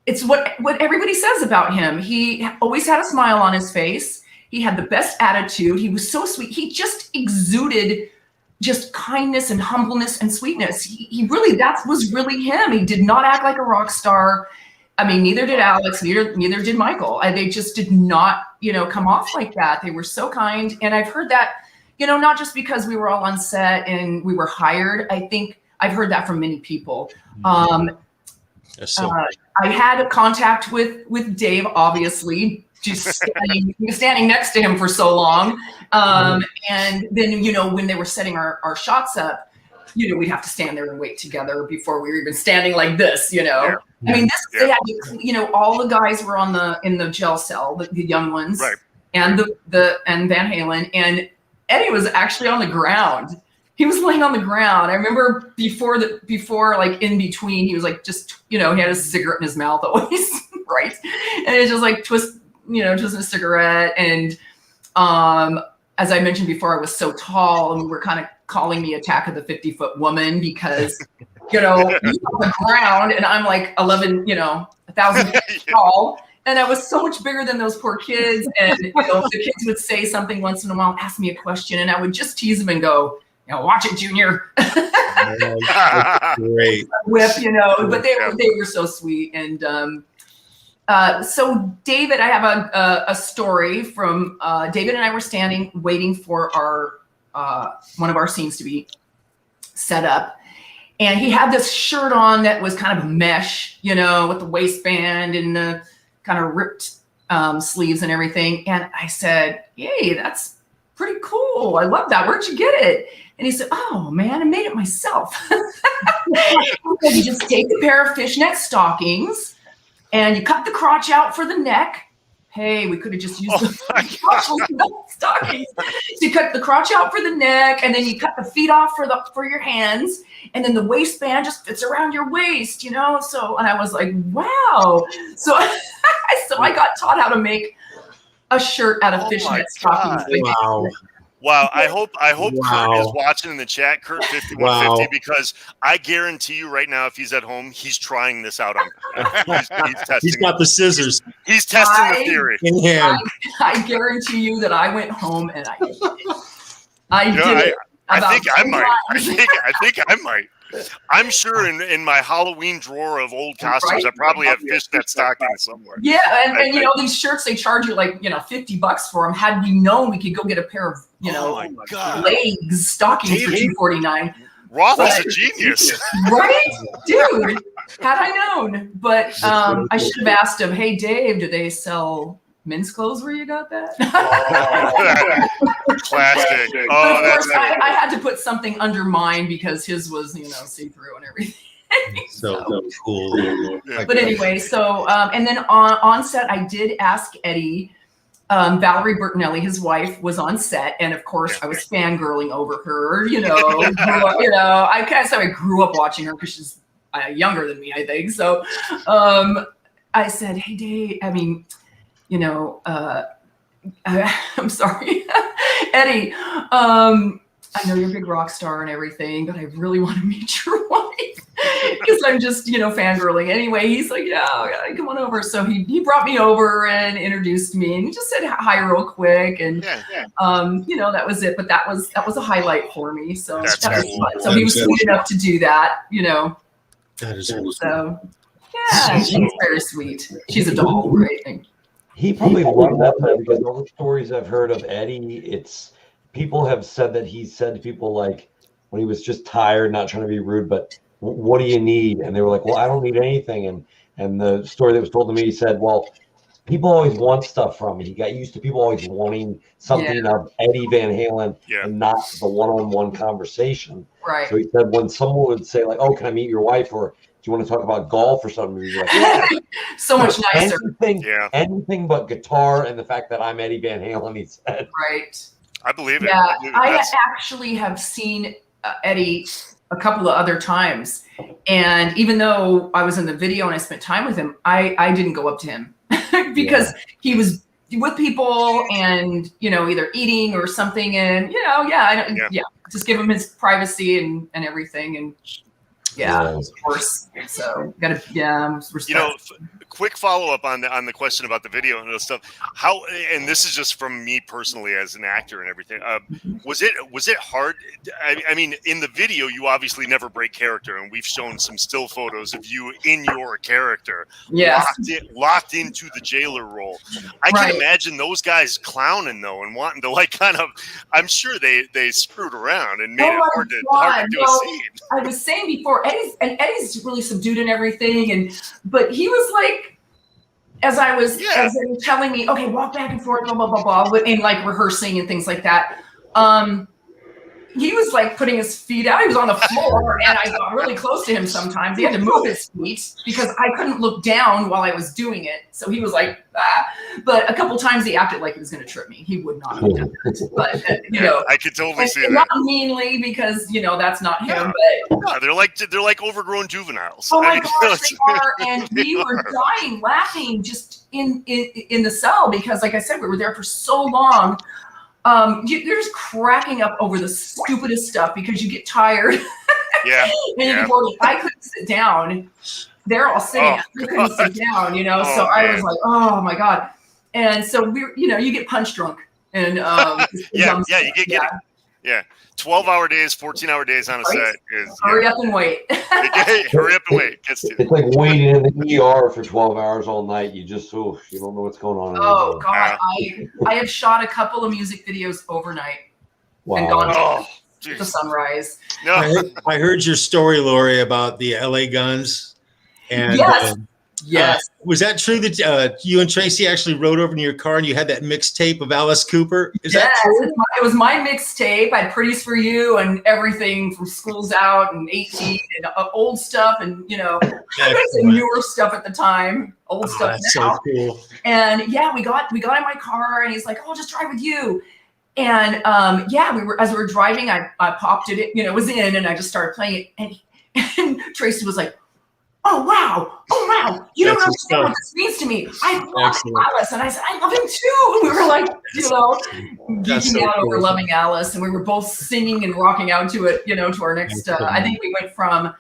it's what everybody says about him. He always had a smile on his face. He had the best attitude. He was so sweet. He just exuded just kindness and humbleness and sweetness. He really, that was really him. He did not act like a rock star. I mean, neither did Alex, neither did Michael. They just did not, you know, come off like that. They were so kind. And I've heard that, you know, not just because we were all on set and we were hired. I think I've heard that from many people. I had a contact with Dave, obviously, just standing next to him for so long. And then, you know, when they were setting our shots up, you know, we'd have to stand there and wait together before we were even standing like this, you know. I mean, they had to, you know, all the guys were in the gel cell, the young ones, right, and and Van Halen, and Eddie was actually on the ground. He was laying on the ground. I remember before like in between, he was like just, you know, he had a cigarette in his mouth always, right? And it's just like twisting a cigarette. And as I mentioned before, I was so tall, and we were kind of calling me Attack of the 50-Foot Woman because, you know, he's on the ground and I'm like 1,000 feet tall. And I was so much bigger than those poor kids. And, you know, the kids would say something once in a while, ask me a question, and I would just tease them and go, you know, watch it, Junior. Great. Whip, you know, but they were so sweet. And so David, I have a story from David and I were standing waiting for our one of our scenes to be set up. And he had this shirt on that was kind of mesh, you know, with the waistband and the kind of ripped sleeves and everything. And I said, "Yay, that's pretty cool. I love that. Where'd you get it?" And he said, "Oh man, I made it myself." You just take a pair of fishnet stockings and you cut the crotch out for the neck. Hey, we could have just used the stockings. So you cut the crotch out for the neck, and then you cut the feet off for your hands, and then the waistband just fits around your waist, you know. So, and I was like, wow. So, I got taught how to make a shirt out of fishnet stockings. Wow. I hope Kurt is watching in the chat, Kurt 5150, because I guarantee you right now, if he's at home, he's trying this out on. He's testing. He's got the scissors. He's testing the theory. In hand. I guarantee you that I went home and I did it. I did it. I think I might. I think I might. I'm sure in my Halloween drawer of old costumes, I probably have fishnet stockings somewhere. Yeah, and you know, these shirts, they charge you like, you know, $50 for them. Had we known, we could go get a pair of, you know, legs stockings for $249. Roth is a genius. Right? Dude, had I known. But I should have asked him, hey, Dave, do they sell men's clothes where you got that? Classic. But of course, I had to put something under mine because his was, you know, see-through and everything. So cool. But anyway, so, and then on set, I did ask Eddie, Valerie Bertinelli, his wife, was on set, and of course, I was fangirling over her. You know, I kind of said I grew up watching her because she's younger than me, I think. So, I said, "Hey, Dave, I mean, you know, I'm sorry, Eddie. I know you're a big rock star and everything, but I really want to meet your wife because I'm just, you know, fangirling." Anyway, he's like, yeah, come on over. So he brought me over and introduced me and he just said hi real quick. And, you know, that was it. But that was a highlight for me. So that was fun. So he was sweet enough to do that, you know. That is cool. So, yeah, she's very sweet. She's a doll, right? He probably loved that because all the stories I've heard of Eddie, people have said that he said to people like when he was just tired, not trying to be rude, but what do you need? And they were like, well, I don't need anything. And the story that was told to me, he said, well, people always want stuff from me. He got used to people always wanting something of Eddie Van Halen and not the one-on-one conversation. Right. So he said when someone would say like, oh, can I meet your wife? Or do you want to talk about golf or something? He'd be like, yeah. So much nicer. Anything but guitar and the fact that I'm Eddie Van Halen, he said. Right. I believe it. Yeah, I actually have seen Eddie a couple of other times. And even though I was in the video and I spent time with him, I didn't go up to him because he was with people and, you know, either eating or something. And, you know, just give him his privacy and everything. And of course. So respect. You know, quick follow-up on the question about the video and those stuff. How, and this is just from me personally as an actor and everything. Was it hard? I mean, in the video, you obviously never break character, and we've shown some still photos of you in your character, locked into the jailer role. I can imagine those guys clowning though and wanting to like kind of. I'm sure they screwed around and made it hard to do a scene. I was saying before, Eddie's really subdued and everything, but he was like. As they were telling me, okay, walk back and forth, blah, blah, blah, blah, and like rehearsing and things like that. He was like putting his feet out. He was on the floor and I got really close to him sometimes. He had to move his feet because I couldn't look down while I was doing it. So he was like, ah. But a couple times he acted like he was going to trip me. He would not have done that. But, you know. I could totally see that. Not meanly because, you know, that's not him. But no, they're like overgrown juveniles. Oh my gosh, they are. And we were dying, laughing just in the cell because, like I said, we were there for so long. You're just cracking up over the stupidest stuff because you get tired. I couldn't sit down. They're all sitting. I couldn't sit down, you know. I was like, oh my God. And so you get punch drunk and you get 12-hour days, 14-hour days on a set is hurry up and wait. Hurry up and wait. It's like waiting in the ER for 12 hours all night. You just you don't know what's going on. Oh God, I have shot a couple of music videos overnight and gone to sunrise. No. I heard your story, Laurie, about the LA Guns. And yes. Was that true that you and Tracy actually rode over to your car and you had that mixtape of Alice Cooper? Is that true? It was my mixtape. I had Pretties for You and everything from School's Out and 18 and old stuff and, you know, newer stuff at the time, old stuff now. So cool. And we got in my car and he's like, I'll just drive with you. And as we were driving, I popped it, you know, it was in and I just started playing it. And Tracy was like, oh wow, you don't understand what this means to me. I love Alice. And I said, I love him too. And we were like, you know, geeking out over loving Alice. And we were both singing and rocking out to it, you know, to our next, I think we went from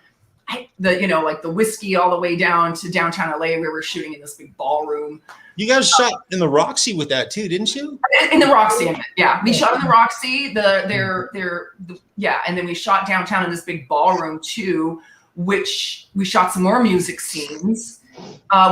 like the Whisky all the way down to downtown LA. We were shooting in this big ballroom. You guys shot in the Roxy with that too, didn't you? In the Roxy, yeah. We shot in the Roxy. And then we shot downtown in this big ballroom too, which we shot some more music scenes.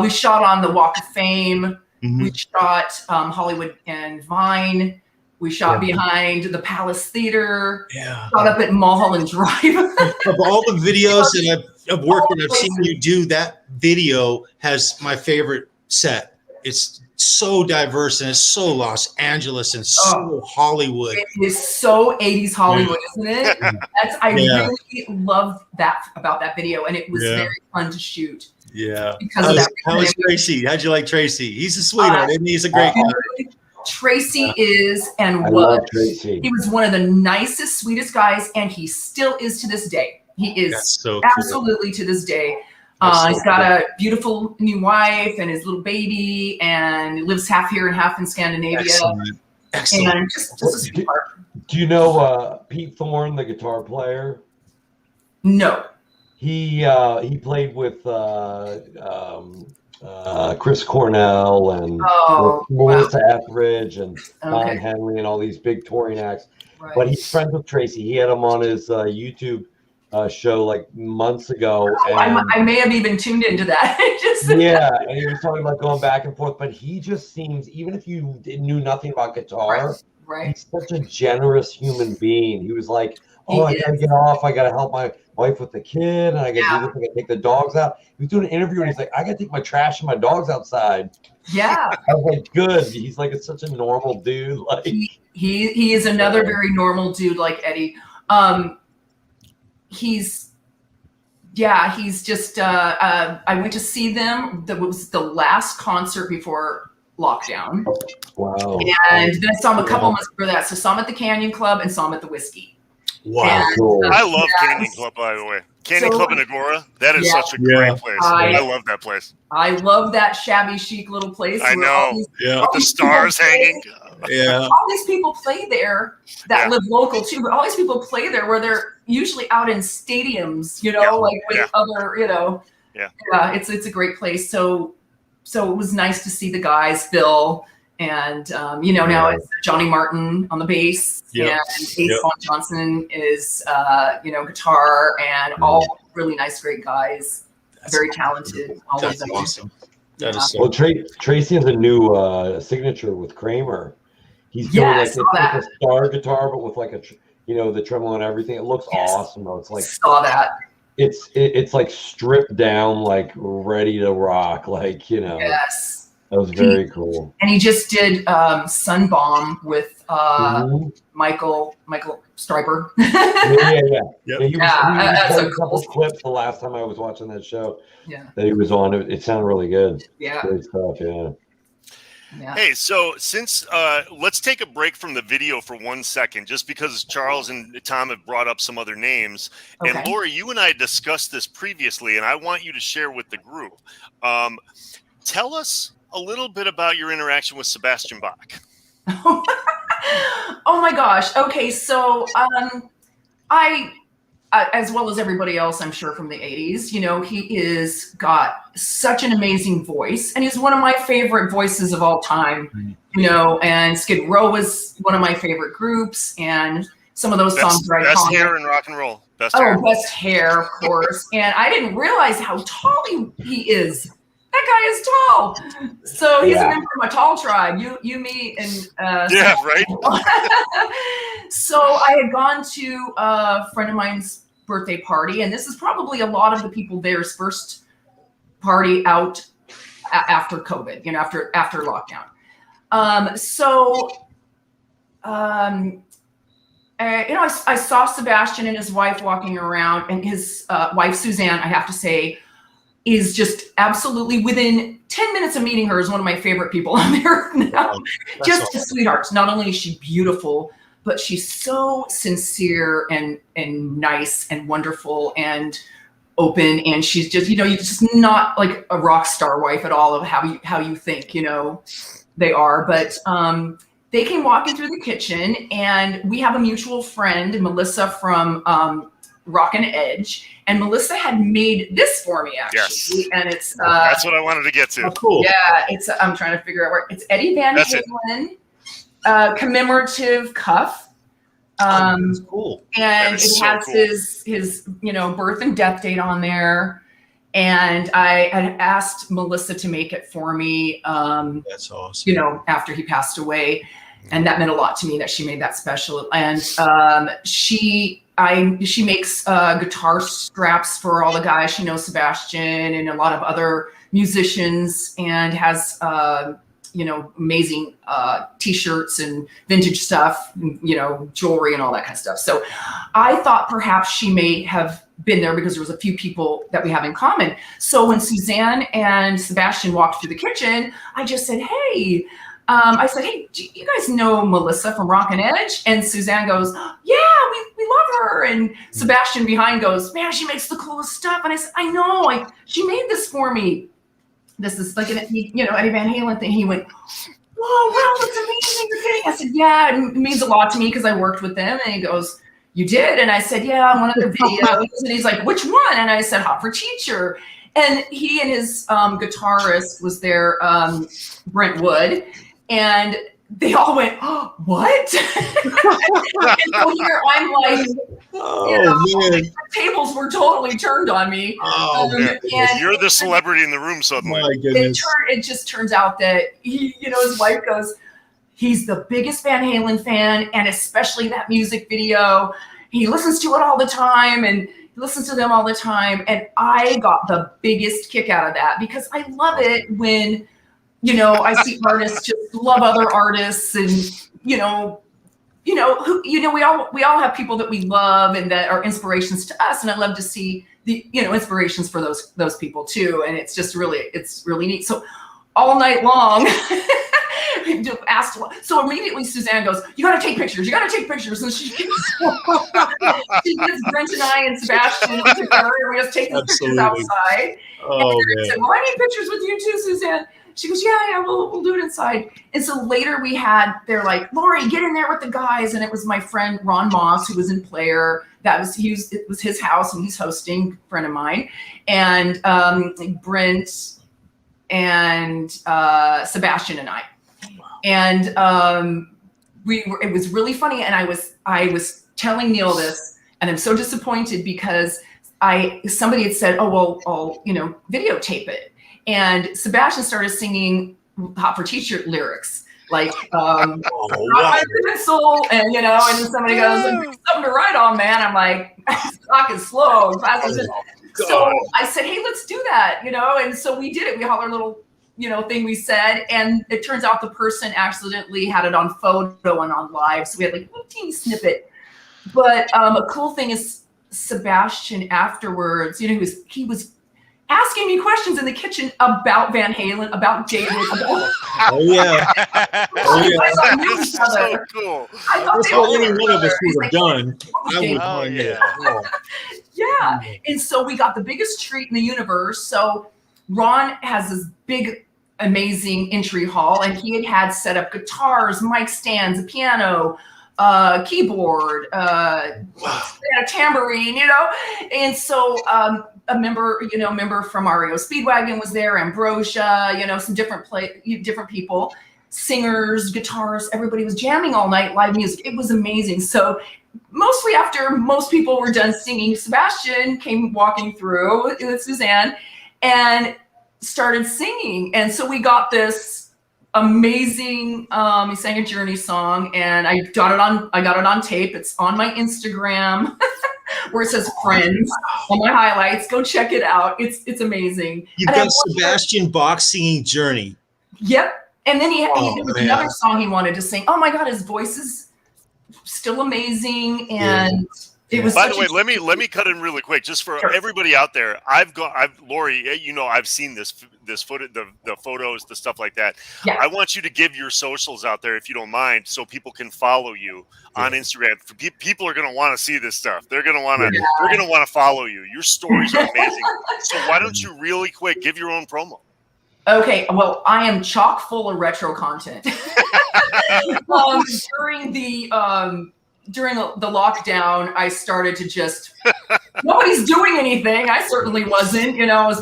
We shot on the Walk of Fame. Mm-hmm. We shot Hollywood and Vine. We shot behind the Palace Theater. Yeah. Shot up at Mulholland Drive. Of all the videos that I've worked and I've seen you do, that video has my favorite set. It's so diverse and it's so Los Angeles and so Hollywood. It is so 80s Hollywood, isn't it? I really love that about that video, and it was very fun to shoot. Yeah. Because of that. How was Tracy? How'd you like Tracy? He's a sweetheart, isn't he? He's a great guy. Tracy is and I was. love Tracy. He was one of the nicest, sweetest guys, and he still is to this day. He is so absolutely to this day. He's got a beautiful new wife and his little baby, and lives half here and half in Scandinavia. Excellent. And just a sweetheart. Do you know Pete Thorne, the guitar player? No. He played with Chris Cornell and Melissa Etheridge and Don Henley and all these big touring acts. Right. But he's friends with Tracy. He had him on his YouTube show like months ago. And I may have even tuned into that. and he was talking about going back and forth. But he just seems, even if you knew nothing about guitar, he's such a generous human being. He was like, I gotta get off. I gotta help my wife with the kid, and I gotta do this. I gotta take the dogs out. He was doing an interview, and he's like, I gotta take my trash and my dogs outside. Yeah. I was like, good. He's like, it's such a normal dude. Like he is another very normal dude like Eddie. He's just I went to see them. That was the last concert before lockdown. Wow. And then I saw him a couple months before that. So saw him at the Canyon Club and saw him at the Whisky. Wow. And, Cool. I love Canyon Club, by the way. Canyon Club in Agora. That is such a great place. I love that place. I love that shabby chic little place. I know. With the stars hanging. All these people play there that live local too, but all these people play there where they're usually out in stadiums, like with other, it's a great place. So it was nice to see the guys, Bill, and now it's Johnny Martin on the bass, and Ace Von Johnson is guitar, and all really nice, great guys, very talented. All of them. Awesome. That is so. Well, Tracy has a new signature with Kramer. He's doing it's like a star guitar, but with like the tremolo and everything. It looks awesome though. It's like saw that. It's like stripped down, like ready to rock, like Yes. That was very cool. And he just did Sunbomb with Michael Stryper. He was a couple clips the last time I was watching that show. That he was on. It sounded really good. Yeah. Great stuff. Yeah. Hey, so since let's take a break from the video for 1 second, just because Charles and Tom have brought up some other names. Okay. And Laurie, you and I discussed this previously, and I want you to share with the group. Tell us a little bit about your interaction with Sebastian Bach. Oh my gosh. Okay, so I as well as everybody else, I'm sure, from the 80s, he is got such an amazing voice, and he's one of my favorite voices of all time, and Skid Row was one of my favorite groups, and some of those songs are iconic. Best hair in rock and roll. Best hair, of course. And I didn't realize how tall he is. That guy is tall. So he's a member of my tall tribe. You, me, and right. So I had gone to a friend of mine's birthday party, and this is probably a lot of the people there's first party out after COVID, after lockdown. I saw Sebastian and his wife walking around, and his wife Suzanne, I have to say, is just absolutely within 10 minutes of meeting her is one of my favorite people on the earth now. Just awesome. A sweetheart. Not only is she beautiful, but she's so sincere and nice and wonderful and open. And she's just, you're just not like a rock star wife at all of how you think, they are. But they came walking through the kitchen, and we have a mutual friend, Melissa from Rockin' Edge, and Melissa had made this for me actually, and it's that's what I wanted to get to. Oh, cool. yeah, it's I'm trying to figure out where it's Eddie Van That's Halen commemorative cuff. That's cool. And That it is so has cool. his birth and death date on there. And I had asked Melissa to make it for me. That's awesome. After he passed away, and that meant a lot to me that she made that special. And she makes guitar straps for all the guys. She knows Sebastian and a lot of other musicians, and has amazing t-shirts and vintage stuff, jewelry and all that kind of stuff. So I thought perhaps she may have been there because there was a few people that we have in common. So when Suzanne and Sebastian walked through the kitchen, I just said, hey, do you guys know Melissa from Rockin' Edge? And Suzanne goes, yeah, we love her. And Sebastian behind goes, man, she makes the coolest stuff. And I said, I know, she made this for me. This is like an, Eddie Van Halen thing. He went, whoa, wow, that's amazing. You're kidding. I said, yeah, it means a lot to me because I worked with them. And he goes, you did? And I said, yeah, on one of their videos. And he's like, which one? And I said, Hot for Teacher. And he and his guitarist was there, Brent Wood. And they all went, oh, what? And so here I'm like, man. the tables were totally turned on me. Oh, man. And You're the celebrity in the room suddenly. My goodness. it just turns out that his wife goes, he's the biggest Van Halen fan, and especially that music video. He listens to it all the time, and he listens to them all the time. And I got the biggest kick out of that because I love it when I see artists just love other artists, and we all have people that we love and that are inspirations to us, and I love to see the inspirations for those people too. And it's really neat. So all night long, asked. So immediately Suzanne goes, "You got to take pictures. You got to take pictures." And she gets Brent and I and Sebastian together, and we just take these pictures outside. Oh, and I said, "Well, I need pictures with you too, Suzanne." She goes, yeah, we'll do it inside. And so later they're like, Laurie, get in there with the guys. And it was my friend Ron Moss, who was in Player. It was his house, and he's hosting, a friend of mine. And Brent and Sebastian and I. And it was really funny. And I was telling Neil this, and I'm so disappointed because somebody had said, oh, well, I'll videotape it. And Sebastian started singing Hot for Teacher lyrics, like my pencil, and and then somebody goes, something to write on, man. I'm like, talking slow. So I said, hey, let's do that, and so we did it. We had our little thing we said, and it turns out the person accidentally had it on photo and on live, so we had like a little teeny snippet. But a cool thing is Sebastian afterwards, he was asking me questions in the kitchen about Van Halen, about David. Oh yeah. That's so cool. That's what any one of us would have done. Yeah. And so we got the biggest treat in the universe. So Ron has this big, amazing entry hall, and he had set up guitars, mic stands, a piano, keyboard, a tambourine, and so a member from REO Speedwagon was there, Ambrosia, some different people, singers, guitarists, everybody was jamming all night, live music. It was amazing. So mostly after most people were done singing, Sebastian came walking through with Suzanne and started singing. And so we got this amazing, he sang a Journey song, and I got it on tape. It's on my Instagram where it says friends on my highlights. Go check it out. It's amazing. You've got Sebastian Bach singing Journey. Yep. And then there was another song he wanted to sing. Oh my God, his voice is still amazing. And it was. By the way, let me cut in really quick, just for everybody out there. Laurie, I've seen this footage, the photos, the stuff like that. Yeah. I want you to give your socials out there, if you don't mind, so people can follow you on Instagram. People are going to want to see this stuff. They're going to want to. They're going to want to follow you. Your stories are amazing. So why don't you really quick give your own promo? Okay, well, I am chock full of retro content. During the lockdown, I started to just nobody's doing anything. I certainly wasn't. You know, I was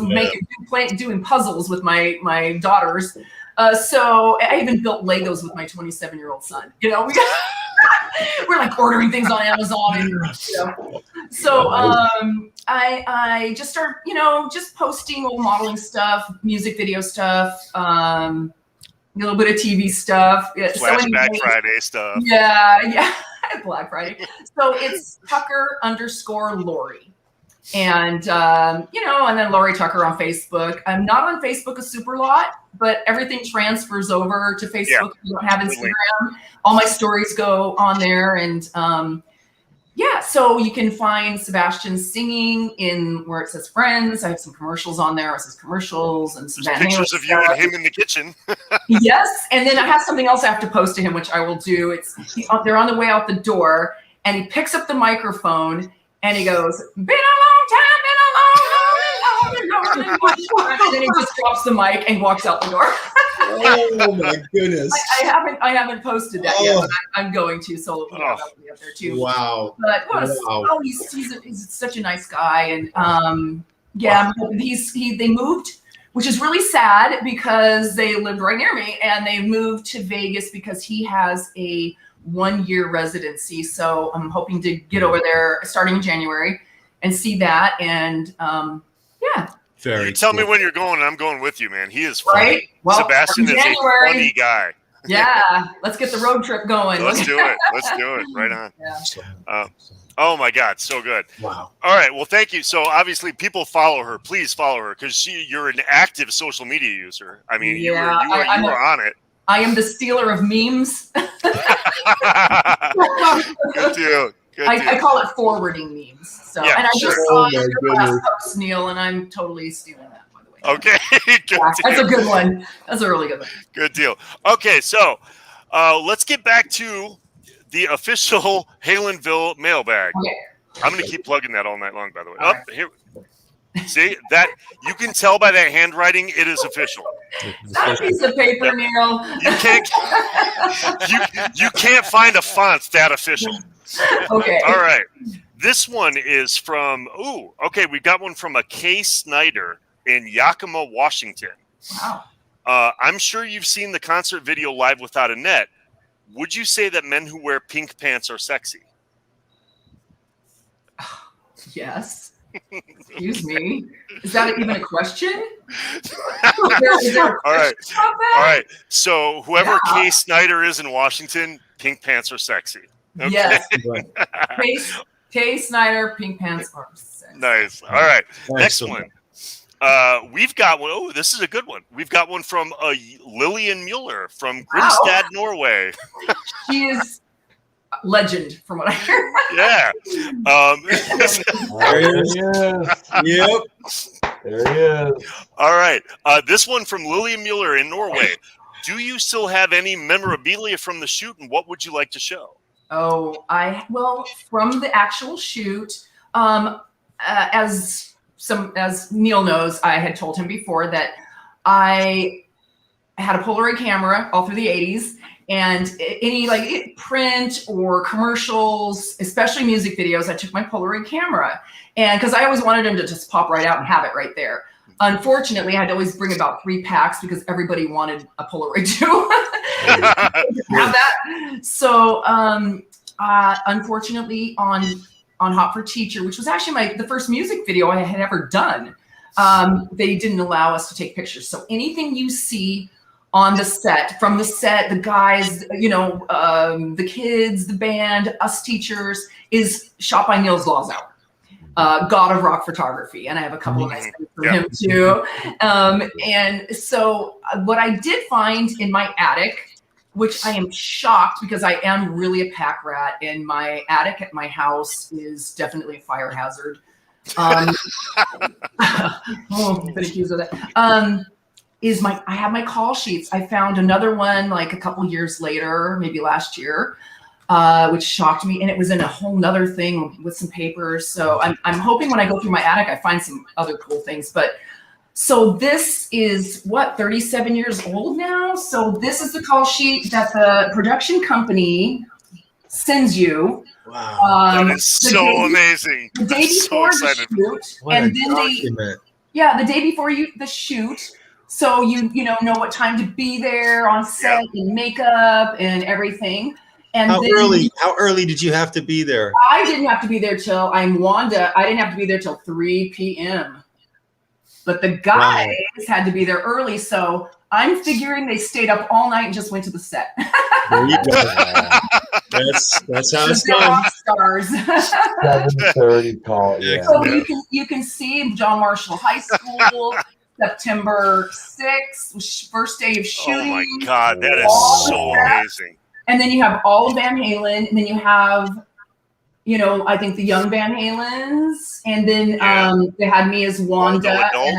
doing puzzles with my daughters. So I even built Legos with my 27-year-old son. You know, we're like ordering things on Amazon, and you know. So I just started, you know, just posting old modeling stuff, music video stuff, a little bit of TV stuff. Flashback Friday stuff. Yeah, Black Friday. So it's Tucker_Laurie. And, you know, and then Laurie Tucker on Facebook. I'm not on Facebook a super lot, but everything transfers over to Facebook. Yeah, you don't have Instagram. All my stories go on there. And, yeah, so you can find Sebastian singing in where it says friends. I have some commercials on there. It says commercials and some pictures of you and him in the kitchen. Yes. And then I have something else I have to post to him, which I will do. They're on the way out the door, and he picks up the microphone and he goes, "Been a long time, been a long, and then he just drops the mic and walks out the door. Oh my goodness! I haven't posted that yet, but I'm going to, so that'll be up there too. Wow! But he's such a nice guy, and yeah, they moved, which is really sad because they lived right near me, and they moved to Vegas because he has a 1-year residency. So I'm hoping to get over there starting in January and see that. And yeah. You tell me when you're going, and I'm going with you, man. He is funny. Right? Well, Sebastian is a funny guy. Yeah. Let's get the road trip going. Let's do it. Let's do it. Right on. Yeah. Oh my God, so good. Wow. All right. Well, thank you. So obviously people follow her. Please follow her because you're an active social media user. I mean, you were on it. I am the stealer of memes. Good deal. I call it forwarding memes. So, yeah, and I sure. just saw your last post, Neil, and I'm totally stealing that, by the way. Okay. That's a good one. That's a really good one. Good deal. Okay, so let's get back to the official Halenville mailbag. Okay. I'm going to keep plugging that all night long, by the way. Here. See that? You can tell by that handwriting, it is official. That piece of paper, Neil. You can't find a font that official. Okay. All right. This one is from, we've got one from a K. Snyder in Yakima, Washington. Wow. I'm sure you've seen the concert video Live Without a Net. Would you say that men who wear pink pants are sexy? Yes. Excuse me. Is that even a question? All right. So whoever K. Snyder is in Washington, pink pants are sexy. Okay. Yes. K. Snyder, pink pants are sexy. Nice. All right. Next one. We've got one. Oh, this is a good one. We've got one from Lillian Mueller from Grimstad, Norway. She is legend, from what I hear. Yeah. There he is. Yep. There he is. All right. This one from Lillian Mueller in Norway. Do you still have any memorabilia from the shoot, and what would you like to show? Oh, from the actual shoot, as Neil knows, I had told him before that I had a Polaroid camera all through the 80s, and any print or commercials, especially music videos, I took my Polaroid camera, and because I always wanted them to just pop right out and have it right there. Unfortunately, I had to always bring about 3 packs because everybody wanted a Polaroid too. Have that. So, unfortunately, on Hot for Teacher, which was actually the first music video I had ever done, they didn't allow us to take pictures. So anything you see on the set, from the set, the guys, the kids, the band, us teachers, is shot by Neil Zlazauer. God of rock photography, and I have a couple of nice things from him too. And so what I did find in my attic, which I am shocked because I am really a pack rat, and my attic at my house is definitely a fire hazard. Been accused of that. I have my call sheets. I found another one like a couple years later, maybe last year, which shocked me. And it was in a whole nother thing with some papers. So I'm hoping when I go through my attic, I find some other cool things. But so this is 37 years old now. So this is the call sheet that the production company sends you Wow. That is so amazing. The day I'm so before the excited. shoot, What a and then document. the day before the shoot, so you know what time to be there on set and makeup and everything. And How then early did you have to be there? I didn't have to be there till I'm Wanda. I didn't have to be there till 3 p.m. But the guys had to be there early, so I'm figuring they stayed up all night and just went to the set. There you go. That's how it's They're done. rock stars. 7:30 call. Yeah. So you can see John Marshall High School, September 6th, first day of shooting. Oh my God, that is so amazing. And then you have all of Van Halen, and then you have, I think the young Van Halens, and then they had me as Wanda, and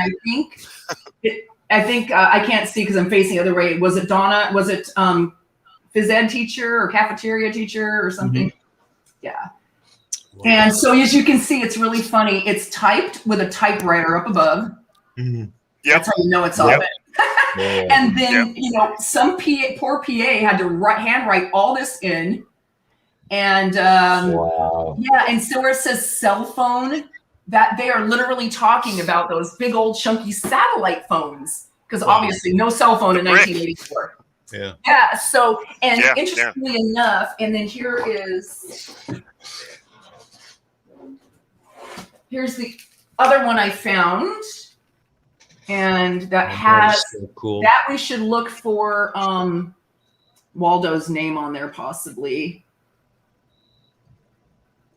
I think I can't see because I'm facing the other way. Was it Donna? Was it phys ed teacher or cafeteria teacher or something? Yeah. Wow. And so as you can see, it's really funny. It's typed with a typewriter up above. That's how you know it's all it. And then some poor PA had to handwrite all this in. And and so where it says cell phone, that they are literally talking about those big old chunky satellite phones, because obviously no cell phone in 1984. Yeah. So, and interestingly enough, and then here's the other one I found, and that has so cool. That we should look for Waldo's name on there possibly.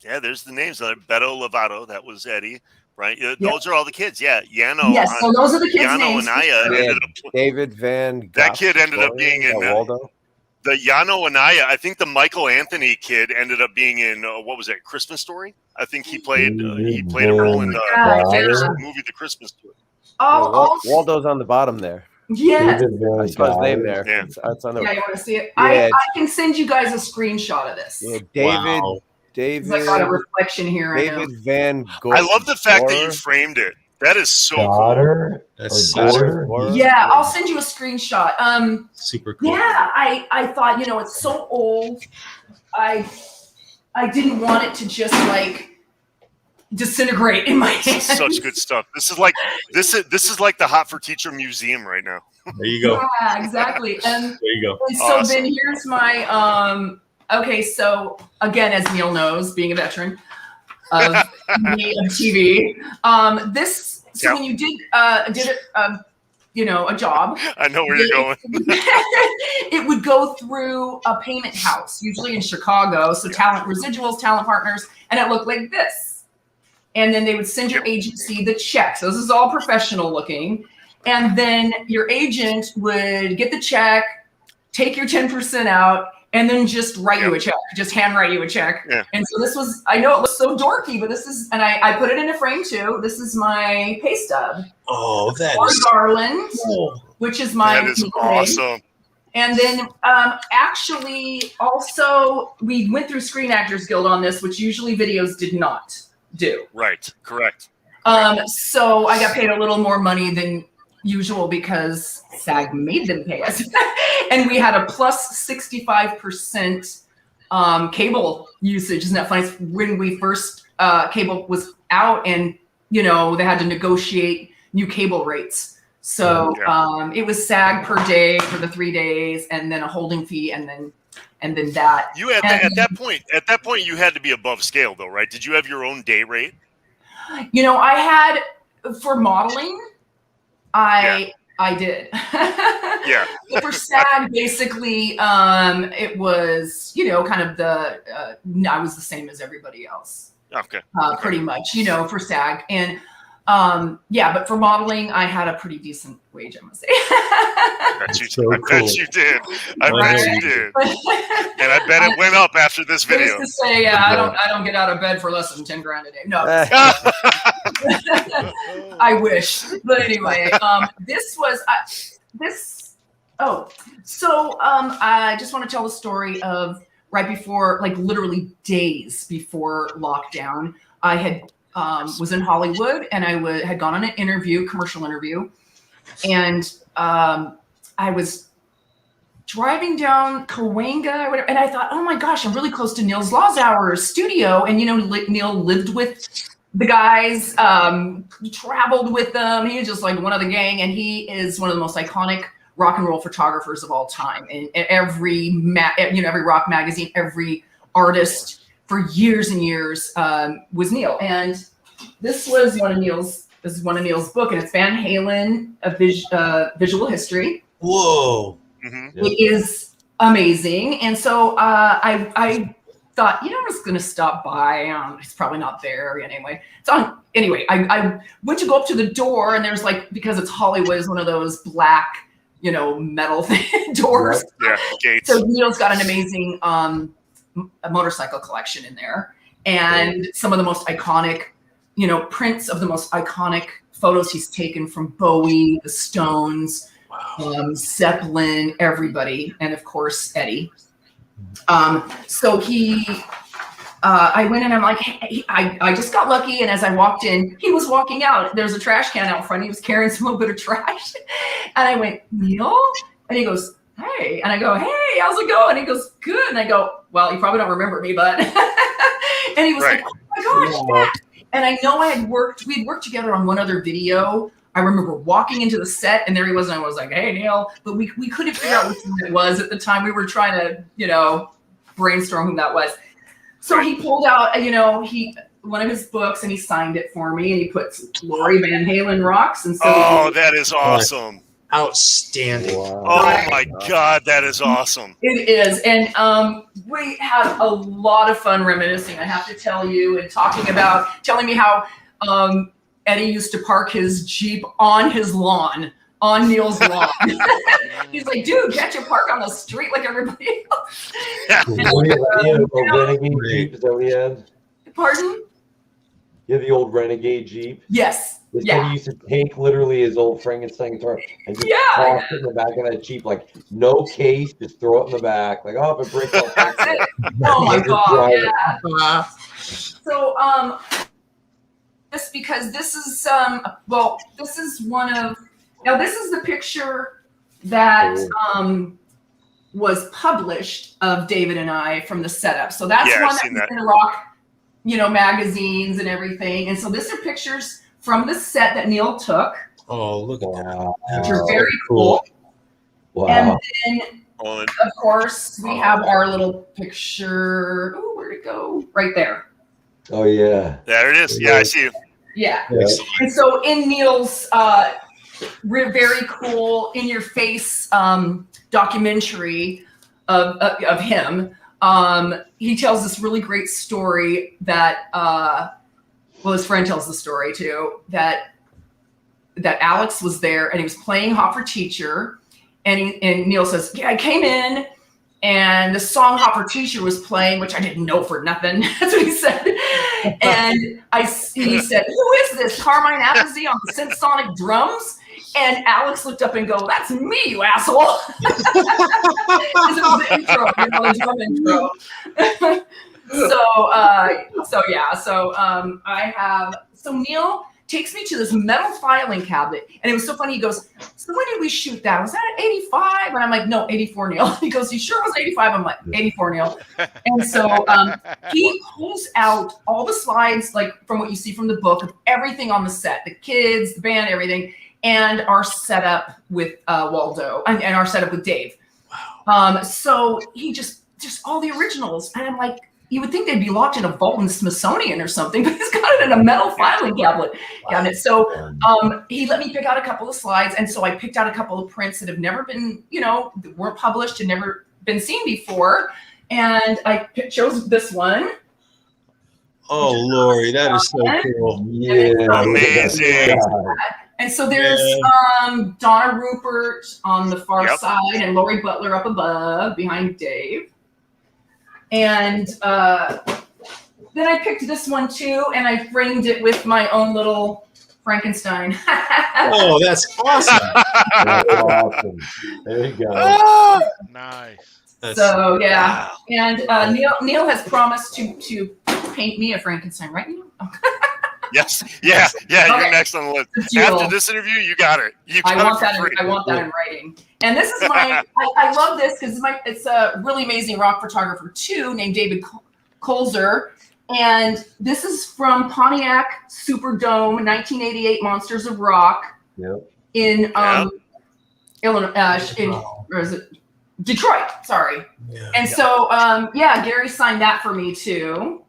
Yeah, there's the names. Beto Lovato, that was Eddie, right? Those are all the kids. Yeah, Yano. Yes, so those are the kids' Yano names. Anaya ended up. David Van. That kid ended up being in Waldo. The Yano Anaya. I think the Michael Anthony kid ended up being in what was it? Christmas Story. I think he played a role in the movie The Christmas Story. Waldo's on the bottom there. Yeah, I saw his name there. Yeah, it's on the. Yeah, you want to see it? Yeah. I can send you guys a screenshot of this. Yeah, David. Wow. David. I got a reflection here. David Van Gogh. I love the fact that you framed it. That is so cool. That's yeah, I'll send you a screenshot. Super cool. Yeah, I thought, it's so old. I didn't want it to just like disintegrate in my hands. Such good stuff. This is like the Hot for Teacher Museum right now. There you go. Yeah, exactly. And there you go. And so then here's my okay, so again, as Neil knows, being a veteran of TV, when you did a job, I know where you're going. It would go through a payment house, usually in Chicago. So talent residuals, talent partners, and it looked like this. And then they would send your agency the check. So this is all professional looking. And then your agent would get the check, take your 10% out, and then just write you a check, just handwrite you a check. Yeah. And so this was, I know it was so dorky, but this is, and I put it in a frame too. This is my pay stub. Oh, that is Garland, which is my. That is awesome. And then actually also we went through Screen Actors Guild on this, which usually videos did not do. Right, correct. So I got paid a little more money than usual because SAG made them pay us. And we had a plus 65% cable usage. Isn't that funny? When we first, cable was out and, they had to negotiate new cable rates. So it was SAG per day for the 3 days and then a holding fee and then that. You had at that point, you had to be above scale though, right? Did you have your own day rate? I had for modeling, I did. Yeah. For SAG, basically, it was, kind of I was the same as everybody else. Okay. Pretty much, for SAG. And but for modeling, I had a pretty decent wage, I must say. I bet you did. I bet you did. And I bet it went up after this video. To say, I don't get out of bed for less than 10 grand a day. No. I wish. But anyway, this was I just want to tell the story of right before, like literally days before lockdown, I had was in Hollywood and I had gone on an commercial interview, and I was driving down Cahuenga, whatever, and I thought, oh my gosh, I'm really close to Neil's Lawsauer's studio. And, Neil lived with the guys, traveled with them. He was just like one of the gang, and he is one of the most iconic rock and roll photographers of all time. And every rock magazine, every artist for years and years was Neil. And this was one of Neil's book, and it's Van Halen, a visual history. Whoa. Mm-hmm. It is amazing. And so I thought, I'm just going to stop by. It's probably not there anyway. I went to go up to the door, and there's because it's Hollywood, is one of those black, metal doors. Yeah, gates. So Neil's got an amazing motorcycle collection in there, and some of the most iconic, prints of the most iconic photos he's taken from Bowie, the Stones, Zeppelin, everybody, and of course Eddie. So I went in, I'm like, hey, I just got lucky, and as I walked in, he was walking out. There's a trash can out front. He was carrying some little bit of trash, and I went, Neil, and he goes, hey, and I go, hey, how's it going? And he goes, good, and I go, well, you probably don't remember me, but, and he was like, oh my gosh, yeah. And I know we'd worked together on one other video. I remember walking into the set, and there he was, and I was like, hey, Neil. But we couldn't figure out which one it was at the time. We were trying to, brainstorm who that was. So he pulled out, one of his books, and he signed it for me, and he puts Laurie Van Halen Rocks. And so that is awesome. Outstanding. Wow. Oh, my God, that is awesome. It is. And we had a lot of fun reminiscing, I have to tell you, and telling me how Eddie used to park his Jeep on his lawn, on Neil's lawn. He's like, dude, can't you park on the street like everybody else? Renegade Jeep, is that what he had? Pardon? You had the old Renegade Jeep? Yes. This guy used to take literally his old Frankenstein guitar and just toss it in the back of that Jeep, no case, just throw it in the back, if it breaks off. That's it. Oh my God, yeah. So, this is this is the picture that was published of David and I from the setup. So that's one that's in rock, magazines and everything. And so these are pictures from the set that Neil took. Oh, look at that. Which are very cool. Wow. And then, of course, we have our little picture. Oh, where'd it go? Right there. Oh, yeah. There it is. Yeah, I see you. Yeah. And so in Neil's very cool in-your-face documentary of him, he tells this really great story that his friend tells the story too, that Alex was there and he was playing Hot for Teacher, and Neil says, yeah, I came in and the song Hot for Teacher was playing, which I didn't know for nothing. That's what he said. And he said, who is this? Carmine Appice on the synth-sonic drums? And Alex looked up and go, that's me, you asshole. This is the intro, the drum intro. So Neil takes me to this metal filing cabinet, and it was so funny. He goes, so when did we shoot that? Was that at 85? And I'm like, no, 84, Neil. He goes, you sure it was 85? I'm like, 84, Neil. And so he pulls out all the slides, from what you see from the book, of everything on the set, the kids, the band, everything, and our setup with Waldo, and our setup with Dave. Wow. So he just all the originals, and I'm like, you would think they'd be locked in a vault in the Smithsonian or something, but he's got it in a metal filing cabinet. So he let me pick out a couple of slides, and so I picked out a couple of prints that have never been, that weren't published and never been seen before, and I chose this one. Oh, Laurie, that is so cool. Yeah, amazing. And so there's Donna Rupert on the far side, and Laurie Butler up above behind Dave. And then I picked this one too, and I framed it with my own little Frankenstein. Oh, that's awesome. That's awesome. There you go. Nice. So yeah, wow. And Neil has promised to paint me a Frankenstein, right? Neil? Yes. Yeah. Yeah. Okay. You're next on the list. Deal. After this interview, you got it. You got I want it for that. free. I want that in writing. And this is my. I love this because it's a really amazing rock photographer too, named David Colzer, and this is from Pontiac Superdome, 1988 Monsters of Rock. Yep. In Illinois, or is it Detroit? Sorry. Yeah. And so, Gary signed that for me too.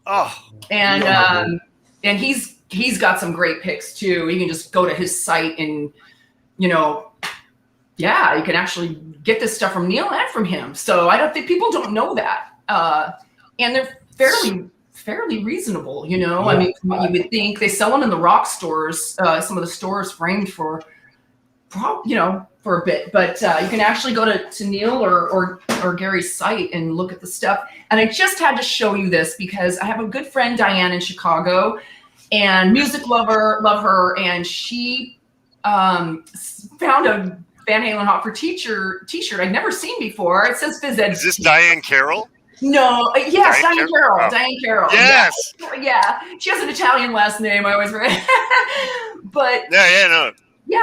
Oh. And he's got some great pics too. You can just go to his site and, you can actually get this stuff from Neil and from him. So I don't think people don't know that. And they're fairly reasonable, you know. I mean, what you would think, they sell them in the rock stores. Some of the stores framed for a bit, but you can actually go to Neil or Gary's site and look at the stuff. And I just had to show you this because I have a good friend, Diane, in Chicago, and music love her, and she found a Van Halen Hot for Teacher t-shirt I'd never seen before. It says phys ed. Is this Diane Carroll? No, yes, Diane Carroll. Oh. Diane Carroll. Yes. Yeah. She has an Italian last name. I always forget. But Yeah.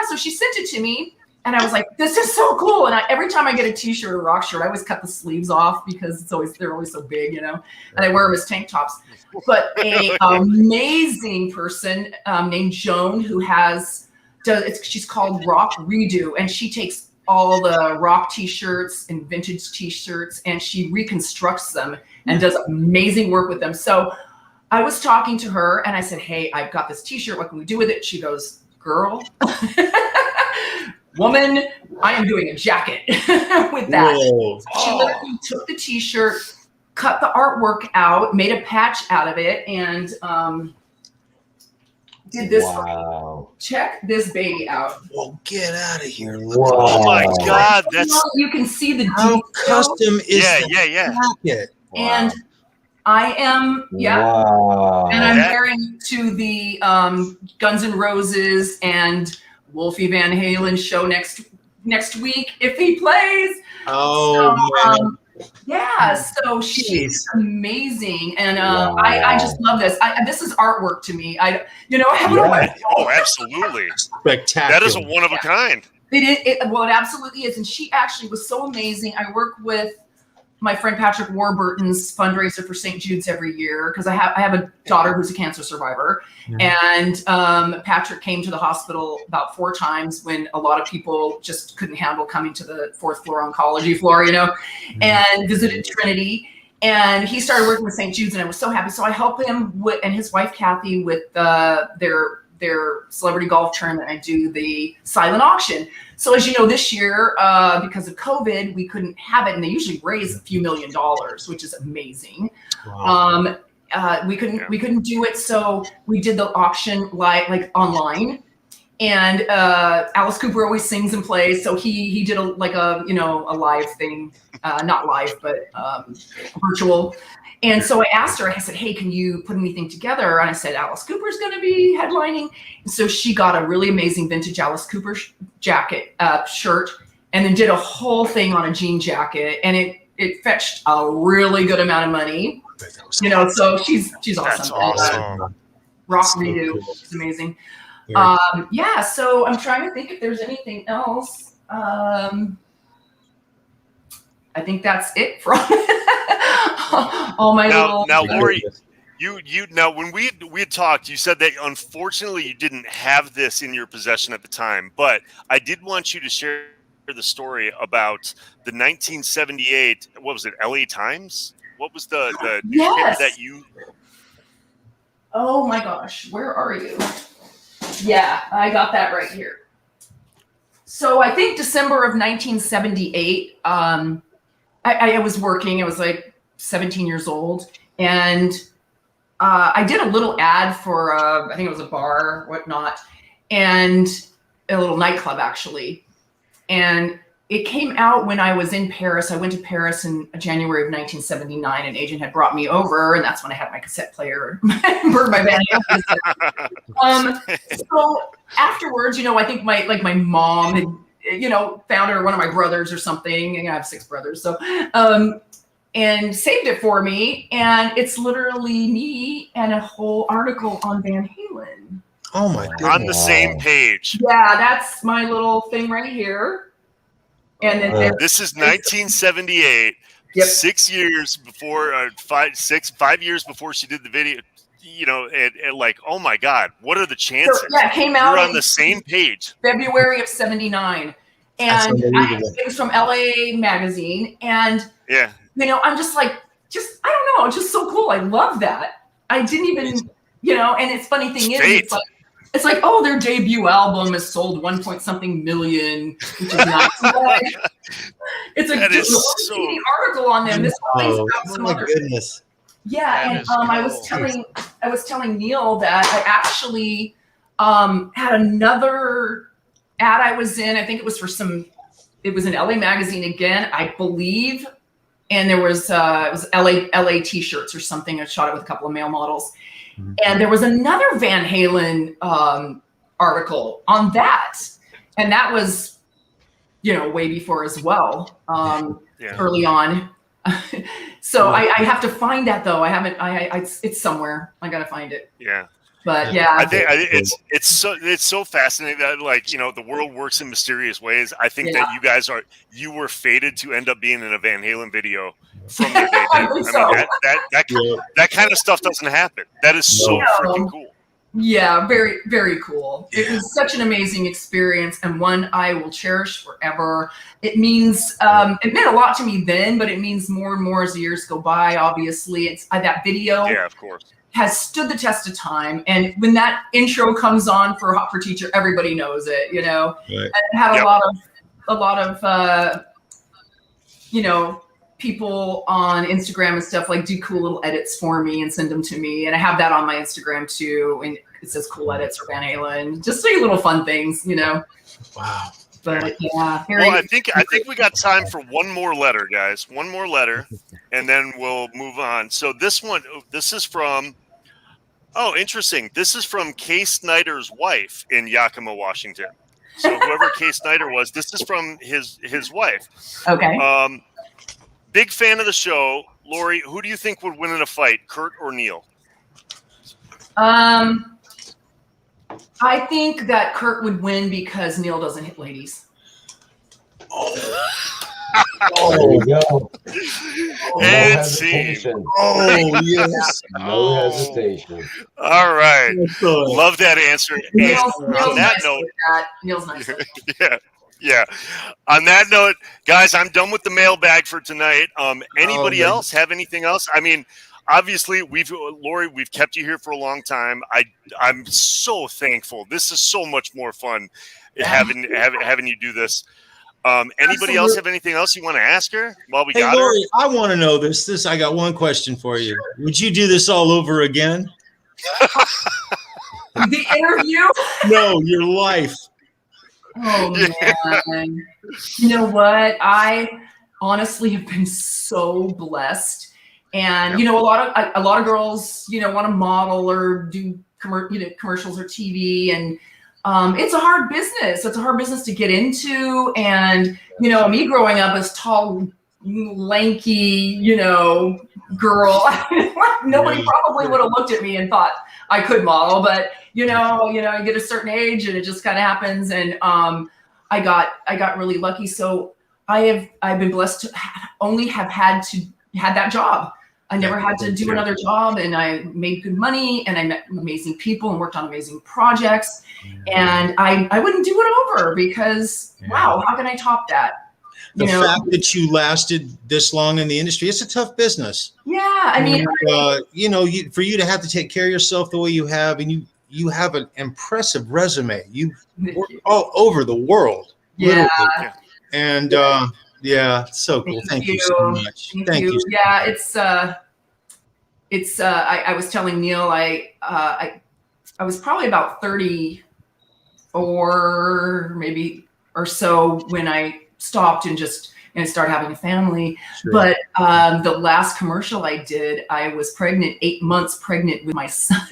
so she sent it to me, and I was like, "This is so cool!" And every time I get a T-shirt or a rock shirt, I always cut the sleeves off because they're always so big, you know. And I wear them as tank tops. But a amazing person named Joan who she's called Rock Redo, and she takes all the rock T-shirts and vintage T-shirts, and she reconstructs them and does amazing work with them. So I was talking to her, and I said, "Hey, I've got this T-shirt. What can we do with it?" She goes, "Girl, woman, I am doing a jacket with that." Whoa. She literally took the T-shirt, cut the artwork out, made a patch out of it, and did this. Wow. Check this baby out. Well, get out of here. Wow. Oh my God, that's You can see the How detail. custom is yeah. jacket? And I am, Wow. and I'm Yeah. wearing to the Guns N' Roses and Wolfie Van Halen show next week if he plays. Oh, man. So she's Jeez. amazing, and Wow. I just love this. This is artwork to me. I have Yeah. Oh, absolutely. Spectacular. That is a one of a kind. It absolutely is, and she actually was so amazing. I work with my friend Patrick Warburton's fundraiser for St. Jude's every year because I have a daughter who's a cancer survivor, and Patrick came to the hospital about 4 times when a lot of people just couldn't handle coming to the 4th floor oncology floor, you know, and visited Trinity. And he started working with St. Jude's, and I was so happy. So I help him and his wife Kathy with their celebrity golf tournament. I do the silent auction. So as you know, this year, because of COVID, we couldn't have it, and they usually raise a few $1 million, which is amazing. Wow. We couldn't do it, so we did the auction like online. And Alice Cooper always sings and plays, so he did a live thing, not live but virtual. And so I asked her, I said, "Hey, can you put anything together?" And I said, Alice Cooper's going to be headlining. And so she got a really amazing vintage Alice Cooper jacket, shirt, and then did a whole thing on a jean jacket. And it fetched a really good amount of money, you know, so she's awesome. That's awesome. Rock So redo. cool. She's amazing. Very So I'm trying to think if there's anything else. I think that's it for all my Now, little. Laurie, you now when we had talked, you said that unfortunately you didn't have this in your possession at the time, but I did want you to share the story about the 1978. What was it? LA Times? What was the newspaper Yes. that you? Oh my gosh, where are you? Yeah, I got that right here. So I think December of 1978. I was working. I was like 17 years old, and I did a little ad for I think it was a bar, whatnot, and a little nightclub actually. And it came out when I was in Paris. I went to Paris in January of 1979. An agent had brought me over, and that's when I had my cassette player, my Van Halen. So afterwards, you know, I think my mom had, you know, found her, one of my brothers or something. And I have 6 brothers, so and saved it for me. And it's literally me and a whole article on Van Halen. Oh my goodness. On the same page. Yeah, that's my little thing right here. And then This is 1978. Yep. 6 years before, 5 years before she did the video. You know, and like, oh my God, what are the chances? So, yeah, it came out You're on in the same page. February of '79, and it was from LA Magazine. And Yeah. you know, I'm just like, I don't know, it's just so cool. I love that. I didn't even, you know, and it's funny thing is, it's like, oh, their debut album has sold 1-point-something million, which is nuts. It's a teeny article on them. This whole thing's about some other. Goodness. Yeah, and I was telling Neil that I actually had another ad I was in. I think it was it was in LA Magazine again, I believe. And there was it was LA t-shirts or something. I shot it with a couple of male models. Mm-hmm. And there was another Van Halen article on that. And that was, you know, way before as well, early on. So I have to find that though. I haven't. It's somewhere. I gotta find it. Yeah. But yeah, I think it's so fascinating that, like, you know, the world works in mysterious ways. I think that you were fated to end up being in a Van Halen video from their debut. I mean, that kind of stuff doesn't happen. That is so freaking cool. Yeah, very, very cool. It was such an amazing experience and one I will cherish forever. It means, it meant a lot to me then, but it means more and more as the years go by. Obviously, it's that video of course, has stood the test of time. And when that intro comes on for Hot for Teacher, everybody knows it, you know, and it had a lot of, you know, people on Instagram and stuff like do cool little edits for me and send them to me. And I have that on my Instagram too. And it says cool edits for Van Halen, just so little fun things, you know? Wow. But yeah. Well, I think we got time for one more letter, guys. One more letter, and then we'll move on. So this is from, interesting. This is from Kay Snyder's wife in Yakima, Washington. So whoever Kay Snyder was, this is from his wife. Okay. Big fan of the show. Laurie, who do you think would win in a fight, Kurt or Neil? I think that Kurt would win because Neil doesn't hit ladies. There you go. And see. Yes. No hesitation. All right. Love that answer. Neil's on that nice note, with that. Neil's nice with that. Yeah. On that note, guys, I'm done with the mailbag for tonight. Anybody else have anything else? I mean, obviously, Laurie, we've kept you here for a long time. I'm so thankful. This is so much more fun having you do this. Anybody else have anything else you want to ask her while we got Laurie, her? I want to know this. I got one question for you. Would you do this all over again? The interview? No, your life. Oh man. You know what? I honestly have been so blessed. And you know, a lot of girls, you know, want to model or do commercials or TV, and it's a hard business. It's a hard business to get into. And you know, me growing up as tall, lanky, you know, girl, nobody probably would have looked at me and thought I could model. But you get a certain age and it just kind of happens. And I got really lucky. So I've been blessed to only have had that job. I never had to do another job, and I made good money, and I met amazing people and worked on amazing projects. And I wouldn't do it over because wow, how can I top that? The fact that you lasted this long in the industry, it's a tough business. Yeah, I mean, for you to have to take care of yourself the way you have, and you have an impressive resume. You work all over the world. Yeah. Literally. And so cool. Thank you so much. Thank you. Yeah, it's I was telling Neil I was probably about 34 maybe or so when I stopped and started having a family. Sure. But the last commercial I did, I was pregnant, 8 months pregnant with my son,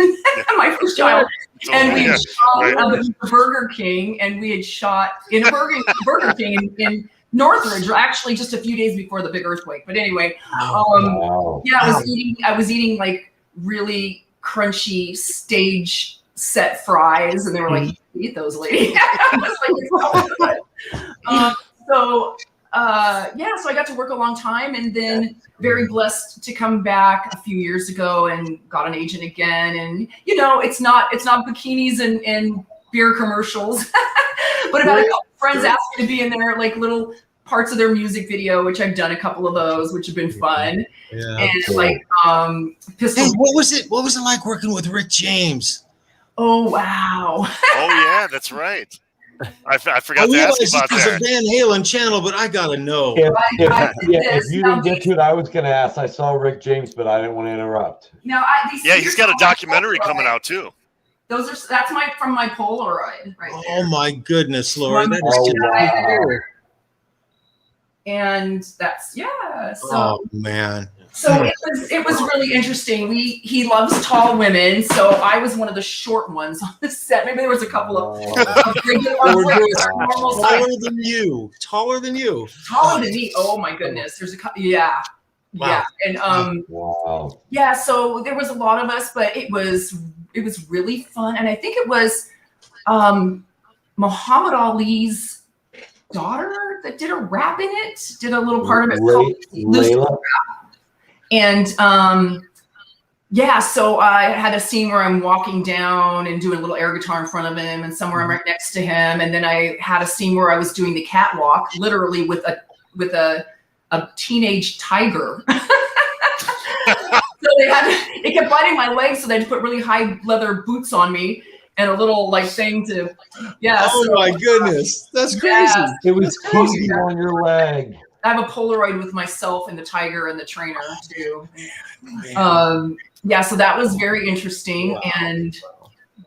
my first child. And we had shot Burger King, and we had shot in a Burger King in Northridge, actually just a few days before the big earthquake. But anyway, Wow. yeah, I was eating like really crunchy stage set fries, and they were like, "Eat those, lady." I was like, so I got to work a long time, and then very blessed to come back a few years ago and got an agent again. And it's not bikinis and beer commercials, but about a couple friends asked me to be in their like little parts of their music video, which I've done a couple of those, which have been fun. Yeah. And Cool. like pistol. Hey, what was it like working with Rick James? Oh wow. Oh yeah, that's right. I forgot I to realize ask about this is a that. Van Halen channel, but I gotta know. If you didn't get to it, I was going to ask. I saw Rick James, but I didn't want to interrupt. Now Yeah, he's got a documentary coming out too. That's from my Polaroid right there. Oh my goodness, Laurie, that is Oh, just wow. And that's so oh man. so it was really interesting. He loves tall women, so I was one of the short ones on the set. Maybe there was a couple of regular They were ones, like, just normal size. taller than you. Taller than me. Oh my goodness. There's yeah. Wow. Yeah. And Wow. yeah, so there was a lot of us, but it was really fun. And I think it was Muhammad Ali's daughter that did a rap in it, did a little part of it called Layla? And so I had a scene where I'm walking down and doing a little air guitar in front of him, and somewhere I'm right next to him. And then I had a scene where I was doing the catwalk, literally with a teenage tiger. So it kept biting my legs, so they had to put really high leather boots on me and a little like thing to My goodness, that's crazy. Yeah. It was crazy on your leg. I have a Polaroid with myself and the tiger and the trainer too. So that was very interesting. Wow. And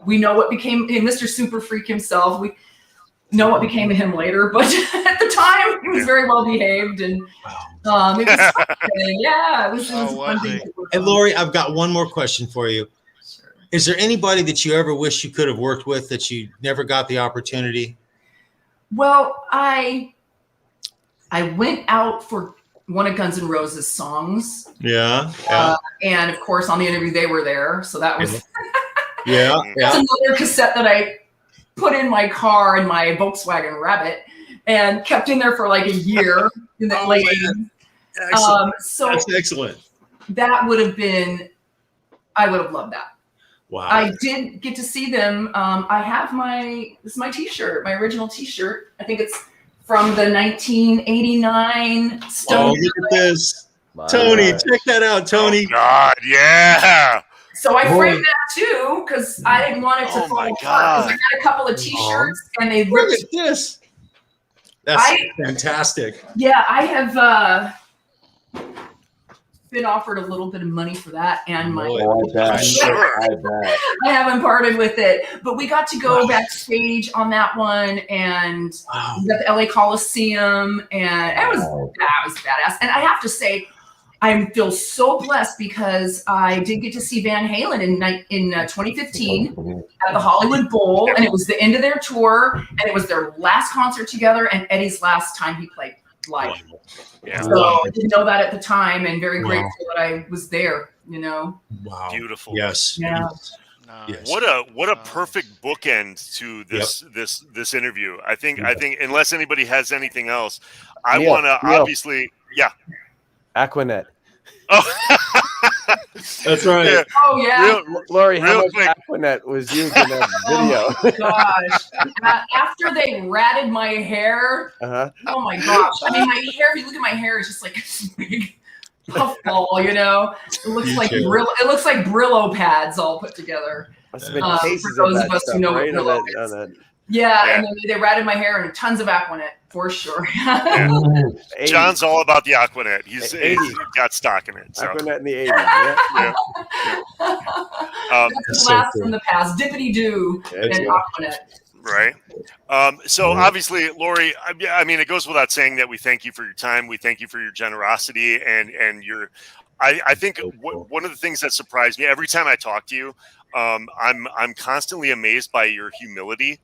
we know what became Mr. Super Freak himself. We know what became of him later, but at the time he was very well behaved, and it was fun. Yeah, it was a fun thing to work And on. Laurie, I've got one more question for you. Sure. Is there anybody that you ever wish you could have worked with that you never got the opportunity? Well, I went out for one of Guns N' Roses' songs, Yeah. and of course on the interview they were there, so that was Yeah. that's another cassette that I put in my car in my Volkswagen Rabbit and kept in there for like a year in the late. Excellent. So That's excellent. that would have been, I would have loved that. Wow. I did get to see them. I have this is my t-shirt, my original t-shirt. I think it's from the 1989 Stone. Look at this. Tony, check that out, Tony. Oh, God, yeah. So I framed that too because I didn't want it to fall apart. 'Cause I had a couple of t-shirts and they Look ripped. at this. That's fantastic. Yeah, I have been offered a little bit of money for that, and my Oh, I bet. Sure. I bet. I haven't parted with it. But we got to go backstage on that one, and Wow. we got the LA Coliseum, and it was Wow. that was badass. And I have to say, I feel so blessed because I did get to see Van Halen in 2015 at the Hollywood Bowl, and it was the end of their tour, and it was their last concert together, and Eddie's last time he played live. Yeah. So I didn't know that at the time, and very grateful that I was there. Wow. Beautiful. Yes. Yeah. Yes. What a perfect bookend to this interview. I think unless anybody has anything else, I want to obviously Aquanet. Oh, That's right. Yeah. Oh yeah. Laurie, how Real much quick. Aquanet was used in that video? Oh my gosh. After they ratted my hair, Uh-huh. oh my gosh. I mean, my hair, if you look at my hair, it's just like this big puffball, It looks like too. it looks like Brillo pads all put together. Must have been For cases those of of that us who stuff, know what right? On Brillo that- is. on that Yeah, and then they ratted my hair and tons of Aquanet for sure. Mm. 80s. John's all about the Aquanet. He's 80s. got stock in it. So. Aquanet in the 80s. Yeah. That's so blast cool. from the past. Dippity doo and That's Aquanet. Right. So obviously, Laurie, I mean, it goes without saying that we thank you for your time. We thank you for your generosity and your. I think one of the things that surprised me every time I talk to you, I'm constantly amazed by your humility,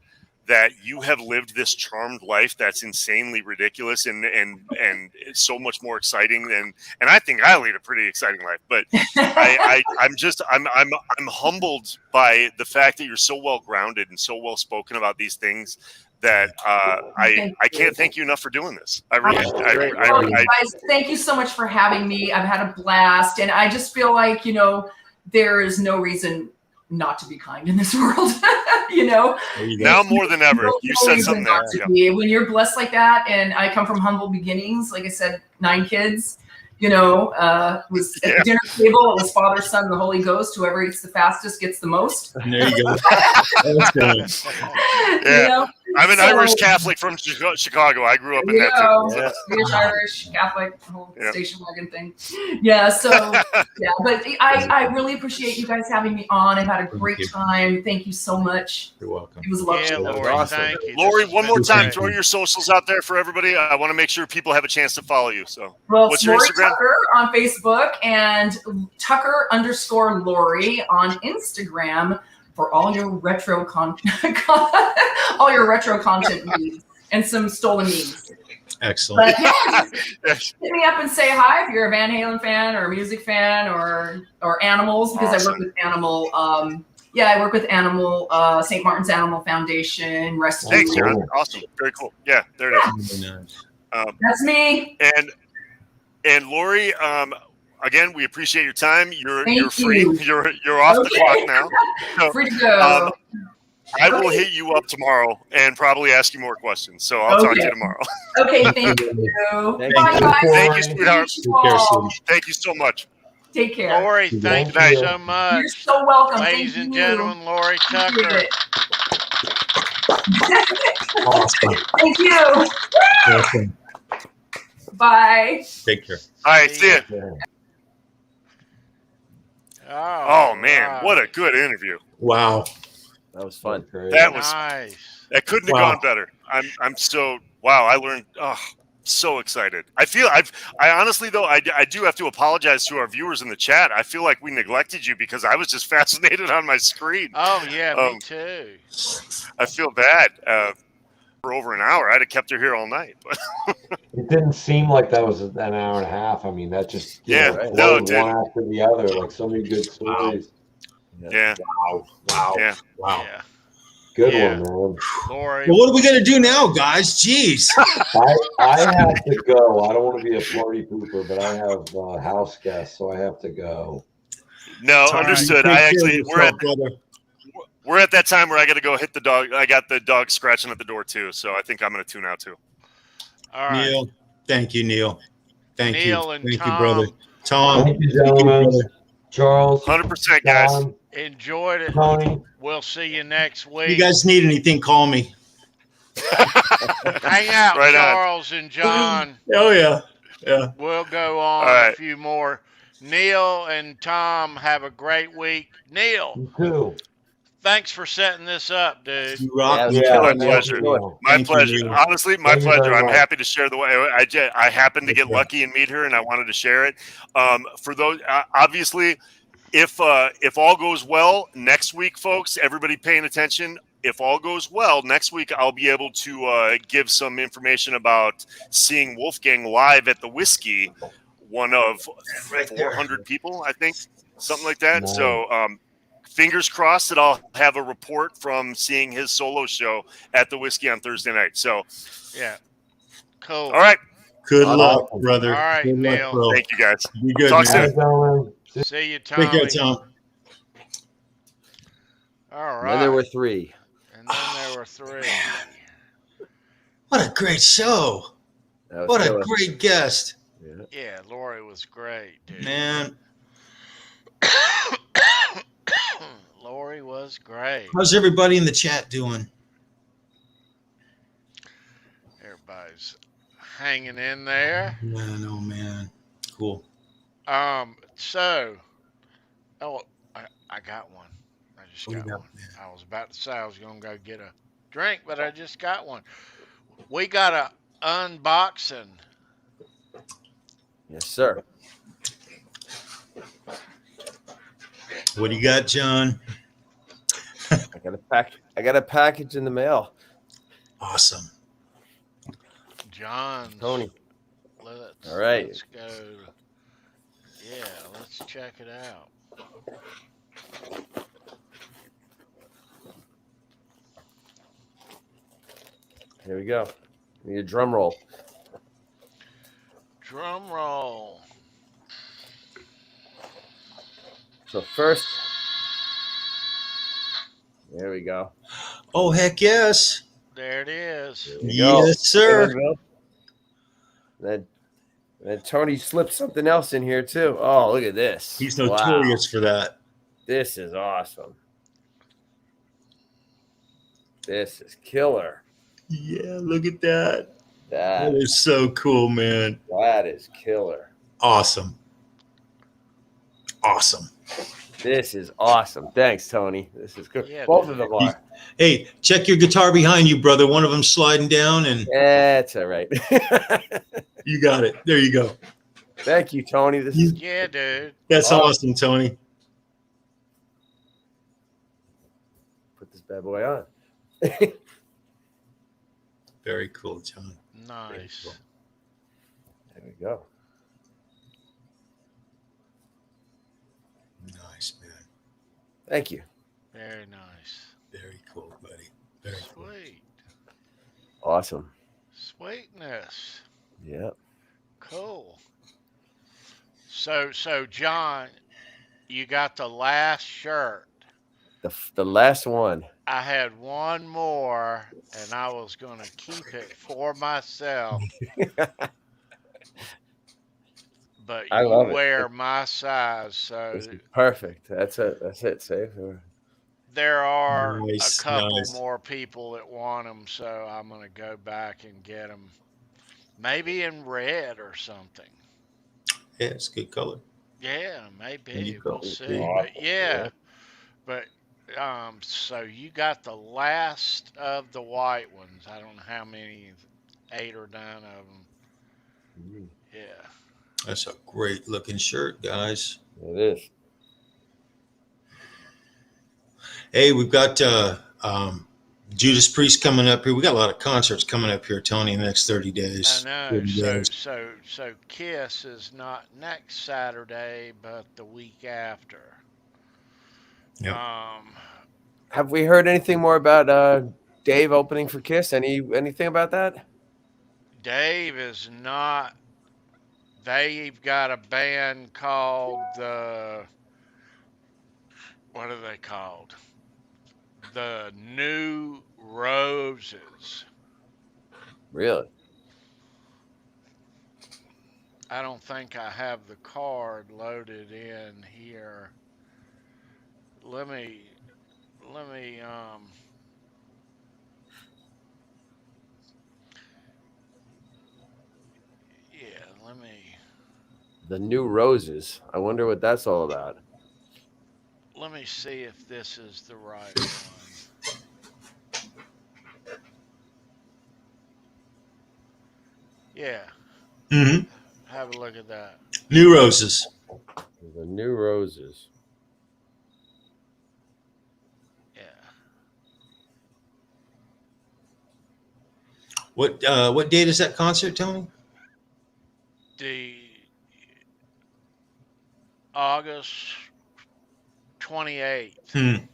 that you have lived this charmed life that's insanely ridiculous and it's so much more exciting and I think I lead a pretty exciting life. But I'm humbled by the fact that you're so well grounded and so well spoken about these things that I can't thank you enough for doing this. Guys, thank you so much for having me. I've had a blast, and I just feel like, there is no reason not to be kind in this world. Now more than ever. You said something there. When you're blessed like that, and I come from humble beginnings, like I said, 9 kids, was at the dinner table, it was Father, Son, and the Holy Ghost. Whoever eats the fastest gets the most. There you go. That's good. Yeah. I'm an Irish Catholic from Chicago. I grew up in that too. British, Irish, Catholic, the whole station wagon thing. Yeah, so, but I really appreciate you guys having me on. I've had a great time. Thank you so much. You're welcome. It was a lovely. Yeah, Laurie, thank you. Laurie, one more time, throw your socials out there for everybody. I want to make sure people have a chance to follow you. So, what's your Laurie Instagram? Tucker on Facebook and Tucker_Laurie on Instagram for all your retro all your retro content needs and some stolen memes. Excellent. But hit me up and say hi if you're a Van Halen fan or a music fan or animals, because I work with animal. I work with animal. St. Martin's Animal Foundation Rescue. Thanks, John. Awesome. Very cool. Yeah, there it is. That's me. And Laurie, again, we appreciate your time. You're free. You. You're off the clock now. So, free to go. I will hit you up tomorrow and probably ask you more questions. So I'll talk to you tomorrow. Okay, thank you. Bye, guys. Thank you, sweetheart. Take Thank you so much. Take care. Laurie, thank you so much. You're so welcome. Ladies and gentlemen, Laurie Tucker. Awesome. Thank you. Awesome. Bye. Take care. All right, see you. Oh man, wow. what a good interview. Wow. That was fun. That was nice. that couldn't have gone better. I'm so I learned so excited. I honestly though I do have to apologize to our viewers in the chat. I feel like we neglected you because I was just fascinated on my screen. Oh yeah, me too. I feel bad. For over an hour, I'd have kept her here all night. It didn't seem like that was an hour and a half. I mean, that just dude. one after the other, like so many good stories. Yeah. Wow. Yeah. Wow. Yeah. Good one, man. Laurie. Well, what are we gonna do now, guys? Jeez. I have to go. I don't want to be a party pooper, but I have house guests, so I have to go. No, All understood. Right. I actually brother. we're at that time where I got to go hit the dog. I got the dog scratching at the door too, so I think I'm going to tune out too. All right. Neil, thank you, Neil. Thank Neil you. and Thank Tom. you, brother. Tom. Thank you, gentlemen. brother. Charles. 100%, guys. John, Enjoyed it. Tony. We'll see you next week. If you guys need anything, call me. Hang out, Right on. Charles and John. Oh yeah. Yeah. We'll go on All right. a few more. Neil and Tom, have a great week. Neil, You too. thanks for setting this up, dude. You rock. Yeah, My man. pleasure. My Thank you, pleasure. Neil. Honestly, my Thank you pleasure. very I'm much. happy to share the way I happened to get lucky and meet her, and I wanted to share it. For those, obviously, if all goes well next week, folks, everybody paying attention. If all goes well next week, I'll be able to give some information about seeing Wolfgang live at the Whisky. One of 400 people, I think, something like that. Nice. So fingers crossed that I'll have a report from seeing his solo show at the Whisky on Thursday night. So, Yeah. Cool. all right. Good All luck, right. brother. All right, Good luck, Neil. bro. Thank you, guys. Be good, Talk man. soon. Gentlemen. See you, Tommy. Take care, Tom. All And right. then there were 3. And then there were 3. What a great show. That was What a killer. great guest. Yeah. Yeah, Laurie was great, dude. Man, Laurie was great. how's everybody in the chat doing? Everybody's hanging in there. Man, oh man. Cool. So, I got one. I just What do got you got, one. man? I was about to say I was going to go get a drink, but I just got one. We got a unboxing. Yes, sir. What do you got, John? I got a package in the mail. Awesome. John's. Tony. Let's, All right. Let's go. Yeah, let's check it out. Here we go. Need a drum roll. Drum roll. So first, there we go. Oh, heck yes. There it is. There we go. Yes, sir. Halenville. Then Tony slipped something else in here too. Oh, look at this. He's notorious for that. This is awesome. This is killer. Yeah, look at that. That That is so cool, man. is killer. Awesome. Awesome. This is awesome. Thanks, Tony. This is good. Yeah, Both of them are. Hey, check your guitar behind you, brother. One of them sliding down, and That's all right. you got it. There you go. Thank you, Tony. This is Yeah, dude. That's Awesome. awesome, Tony. put this bad boy on. Very cool, John. Nice. There we go. Nice, man. Thank you. Very nice. Very cool, buddy. Very cool. Sweet. Awesome. Sweetness. Yeah. Cool. So John, you got the last shirt. The last one. I had one more, and I was going to keep it for myself. But I you love it. wear my size, so This is perfect. That's it. That's it. Safe. there are Nice, a couple nice. more people that want them, so I'm going to go back and get them. Maybe in red or something. Yeah, it's a good color. Yeah, There maybe. you go. We'll see. Awesome. But yeah, but so you got the last of the white ones. I don't know how many, 8 or 9 of them. Yeah. That's a great looking shirt, guys. It is. Hey, we've got Judas Priest coming up here. We got a lot of concerts coming up here, Tony, in the next 30 days. I know. 30 days. So Kiss is not next Saturday, but the week after. Yep. Have we heard anything more about Dave opening for Kiss? Anything about that? Dave is not. They've got a band called what are they called? The New Roses. Really? I don't think I have the card loaded in here. Let me let me The New Roses. I wonder what that's all about. see if this is the right one. Yeah, Mm-hmm. have a look at that. New Roses. The New Roses. Yeah. What date is that concert, Tony? The August 28th.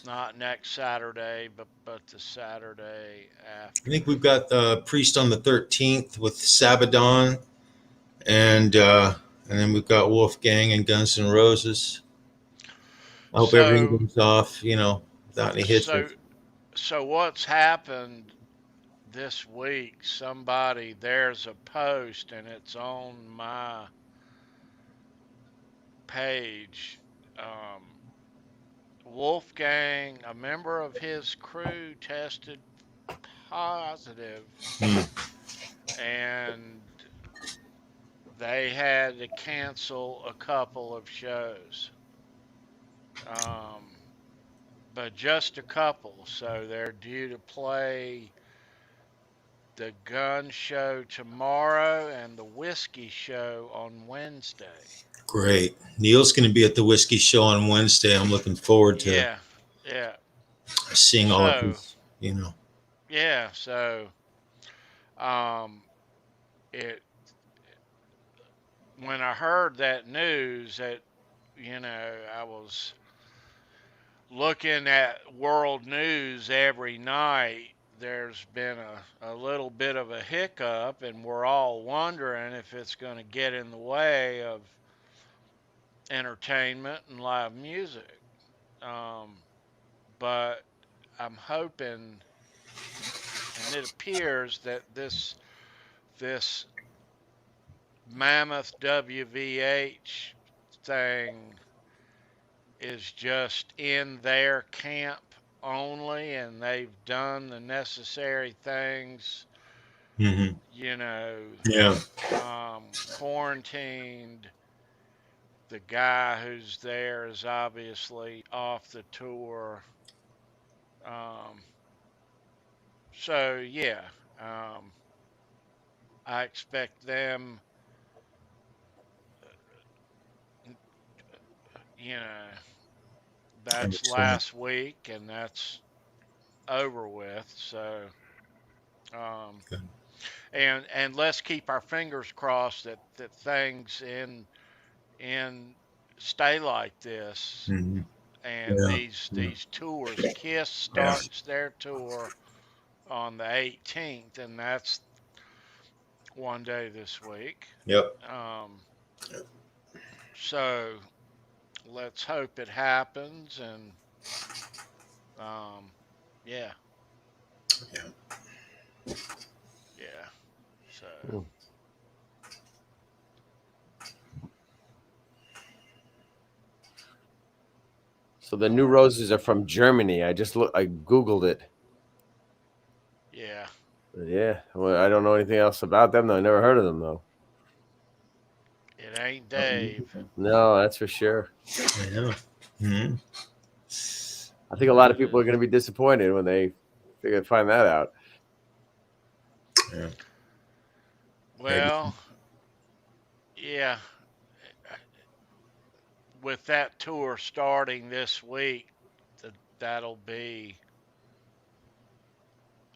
Not next Saturday, but the Saturday after. I think we've got Priest on the 13th with Sabadon, and then we've got Wolfgang and Guns N' Roses. I hope everything goes off, without any hitches. So what's happened this week? There's a post, and it's on my page. Wolfgang, a member of his crew, tested positive, and they had to cancel a couple of shows. But just a couple, so they're due to play the gun show tomorrow and the whiskey show on Wednesday. Great. Neil's going to be at the Whiskey show on Wednesday. I'm looking forward to Yeah. seeing all of his, yeah, so it when I heard that news that I was looking at world news every night, there's been a little bit of a hiccup, and we're all wondering if it's going to get in the way of entertainment and live music. But I'm hoping, and it appears that this Mammoth WVH thing is just in their camp only, and they've done the necessary things, Mm-hmm. Yeah. Quarantined. The guy who's there is obviously off the tour. Um, so, yeah, um, I expect them, you know, that's 100%. last week and that's over with. So, um, Good. and let's keep our fingers crossed that things in stay like this. Mm-hmm. And Yeah. these tours, Kiss Yeah. starts their tour on the 18th, and that's one day this week. Yep. So let's hope it happens, and yeah, Yeah. yeah. So So the new roses are from Germany. I Googled it. yeah, Yeah. Well, I don't know anything else about them though. I never heard of them though. it ain't Dave. No, that's for sure. I know. Mm-hmm. I think a lot of people are going to be disappointed when they find that out. Yeah. Well, yeah. With that tour starting this week, that'll be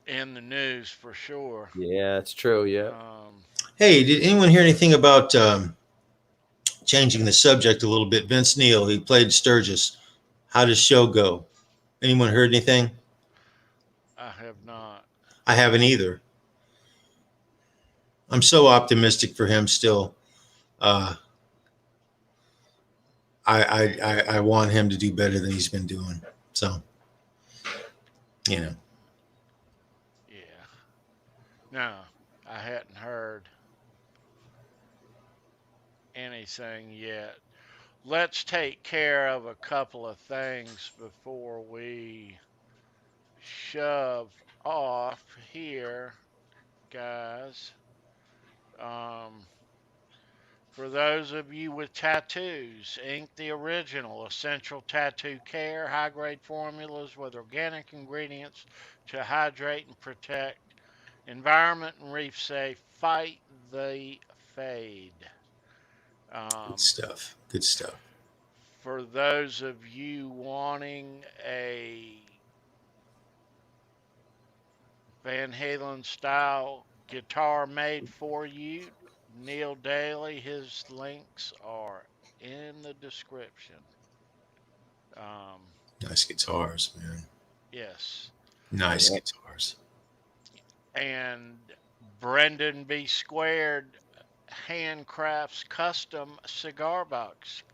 in the news for sure. Yeah, it's true. Yeah. Hey, did anyone hear anything about changing the subject a little bit? Vince Neil, he played Sturgis. How does show go? Anyone heard anything? I have not. I haven't either. I'm so optimistic for him still. I want him to do better than he's been doing. So, Yeah. No, I hadn't heard anything yet. Let's take care of a couple of things before we shove off here, guys. For those of you with tattoos, Ink the Original Essential Tattoo Care, high grade formulas with organic ingredients to hydrate and protect. Environment and reef safe, fight the fade. good stuff. Good stuff. For those of you wanting a Van Halen style guitar made for you, Neil Daly, his links are in the description. Nice guitars, man. Yes. Nice guitars. And Brendan B. Squared handcrafts custom cigar box.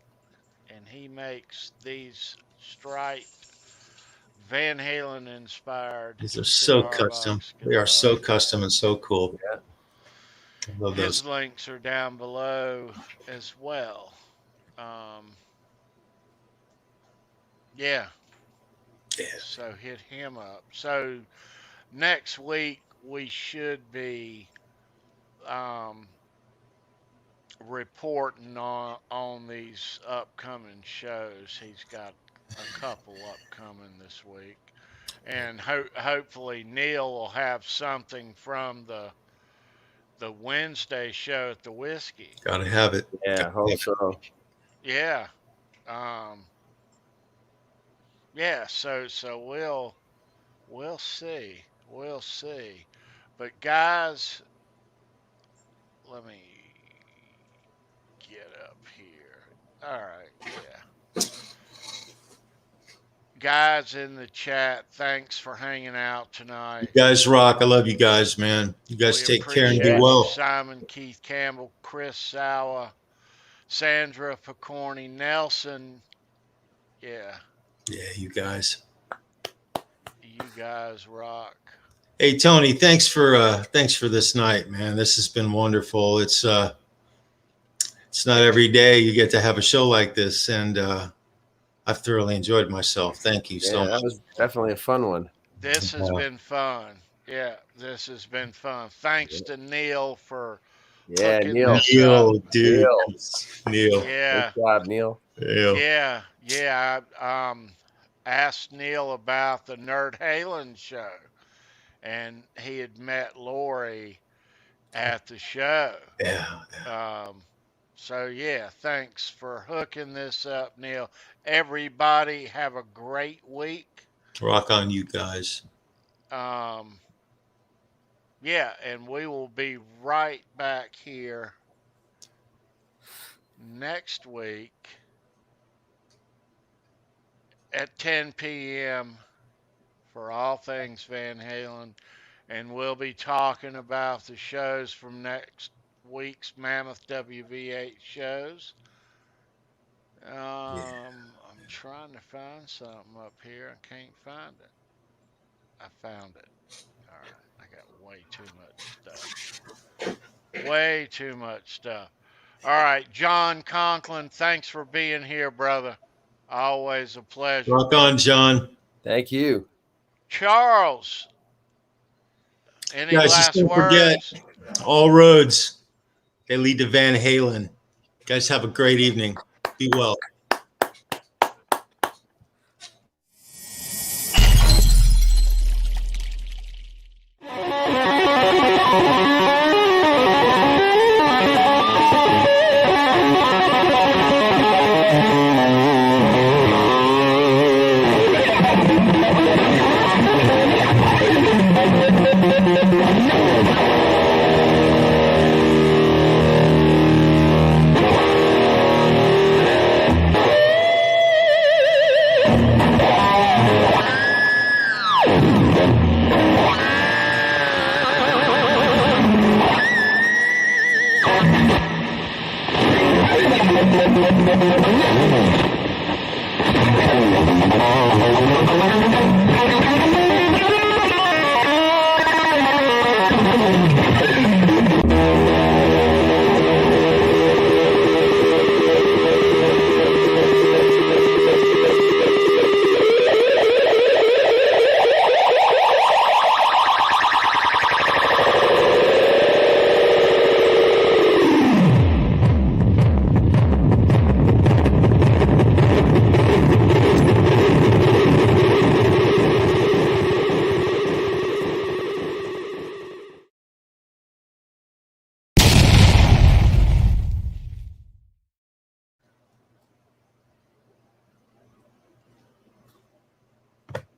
And he makes these striped Van Halen inspired. These are so custom. They are so custom and so cool. Yeah. I love His those. links are down below as well. Yeah. Yeah. So hit him up. So next week we should be reporting on these upcoming shows. He's got a couple upcoming this week, and hopefully Neil will have something from the Wednesday show at the Whisky. Gotta have it. Yeah, I hope so. Yeah. Yeah, so we'll see. we'll see. But guys, let me get up here. All right, yeah. Guys in the chat, thanks for hanging out tonight. You guys rock. I love you guys, man. You guys We take care and be appreciate you, well. Simon, Keith Campbell, Chris Sawa, Sandra Picorni, Nelson. Yeah, Yeah, you guys. you guys rock. Hey Tony, thanks for this night, man. This has been wonderful. It's not every day you get to have a show like this, and I've thoroughly enjoyed myself. Thank you so Yeah, much. that was definitely a fun one. This has been fun. Yeah, this has been fun. Thanks to Neil for Yeah, hooking Neil. this Neil, up. dude. Neil. Yeah, Good job, Neil. Neil. yeah. I asked Neil about the Nerd Halen show, and he had met Laurie at the show. Yeah. So yeah, thanks for hooking this up, Neil. Everybody have a great week. Rock on, you guys. Yeah, and we will be right back here next week at 10 p.m. for all things Van Halen, and we'll be talking about the shows from next week's Mammoth WVH shows. I'm trying to find something up here. I can't find it. I found it. All right. I got way too much stuff. Way too much stuff. All right. John Conklin, thanks for being here, brother. Always a pleasure. Rock on, John. Thank you. Charles, any Guys, last just don't words? forget, all roads, they lead to Van Halen. Guys, have a great evening. Be well. Thank you.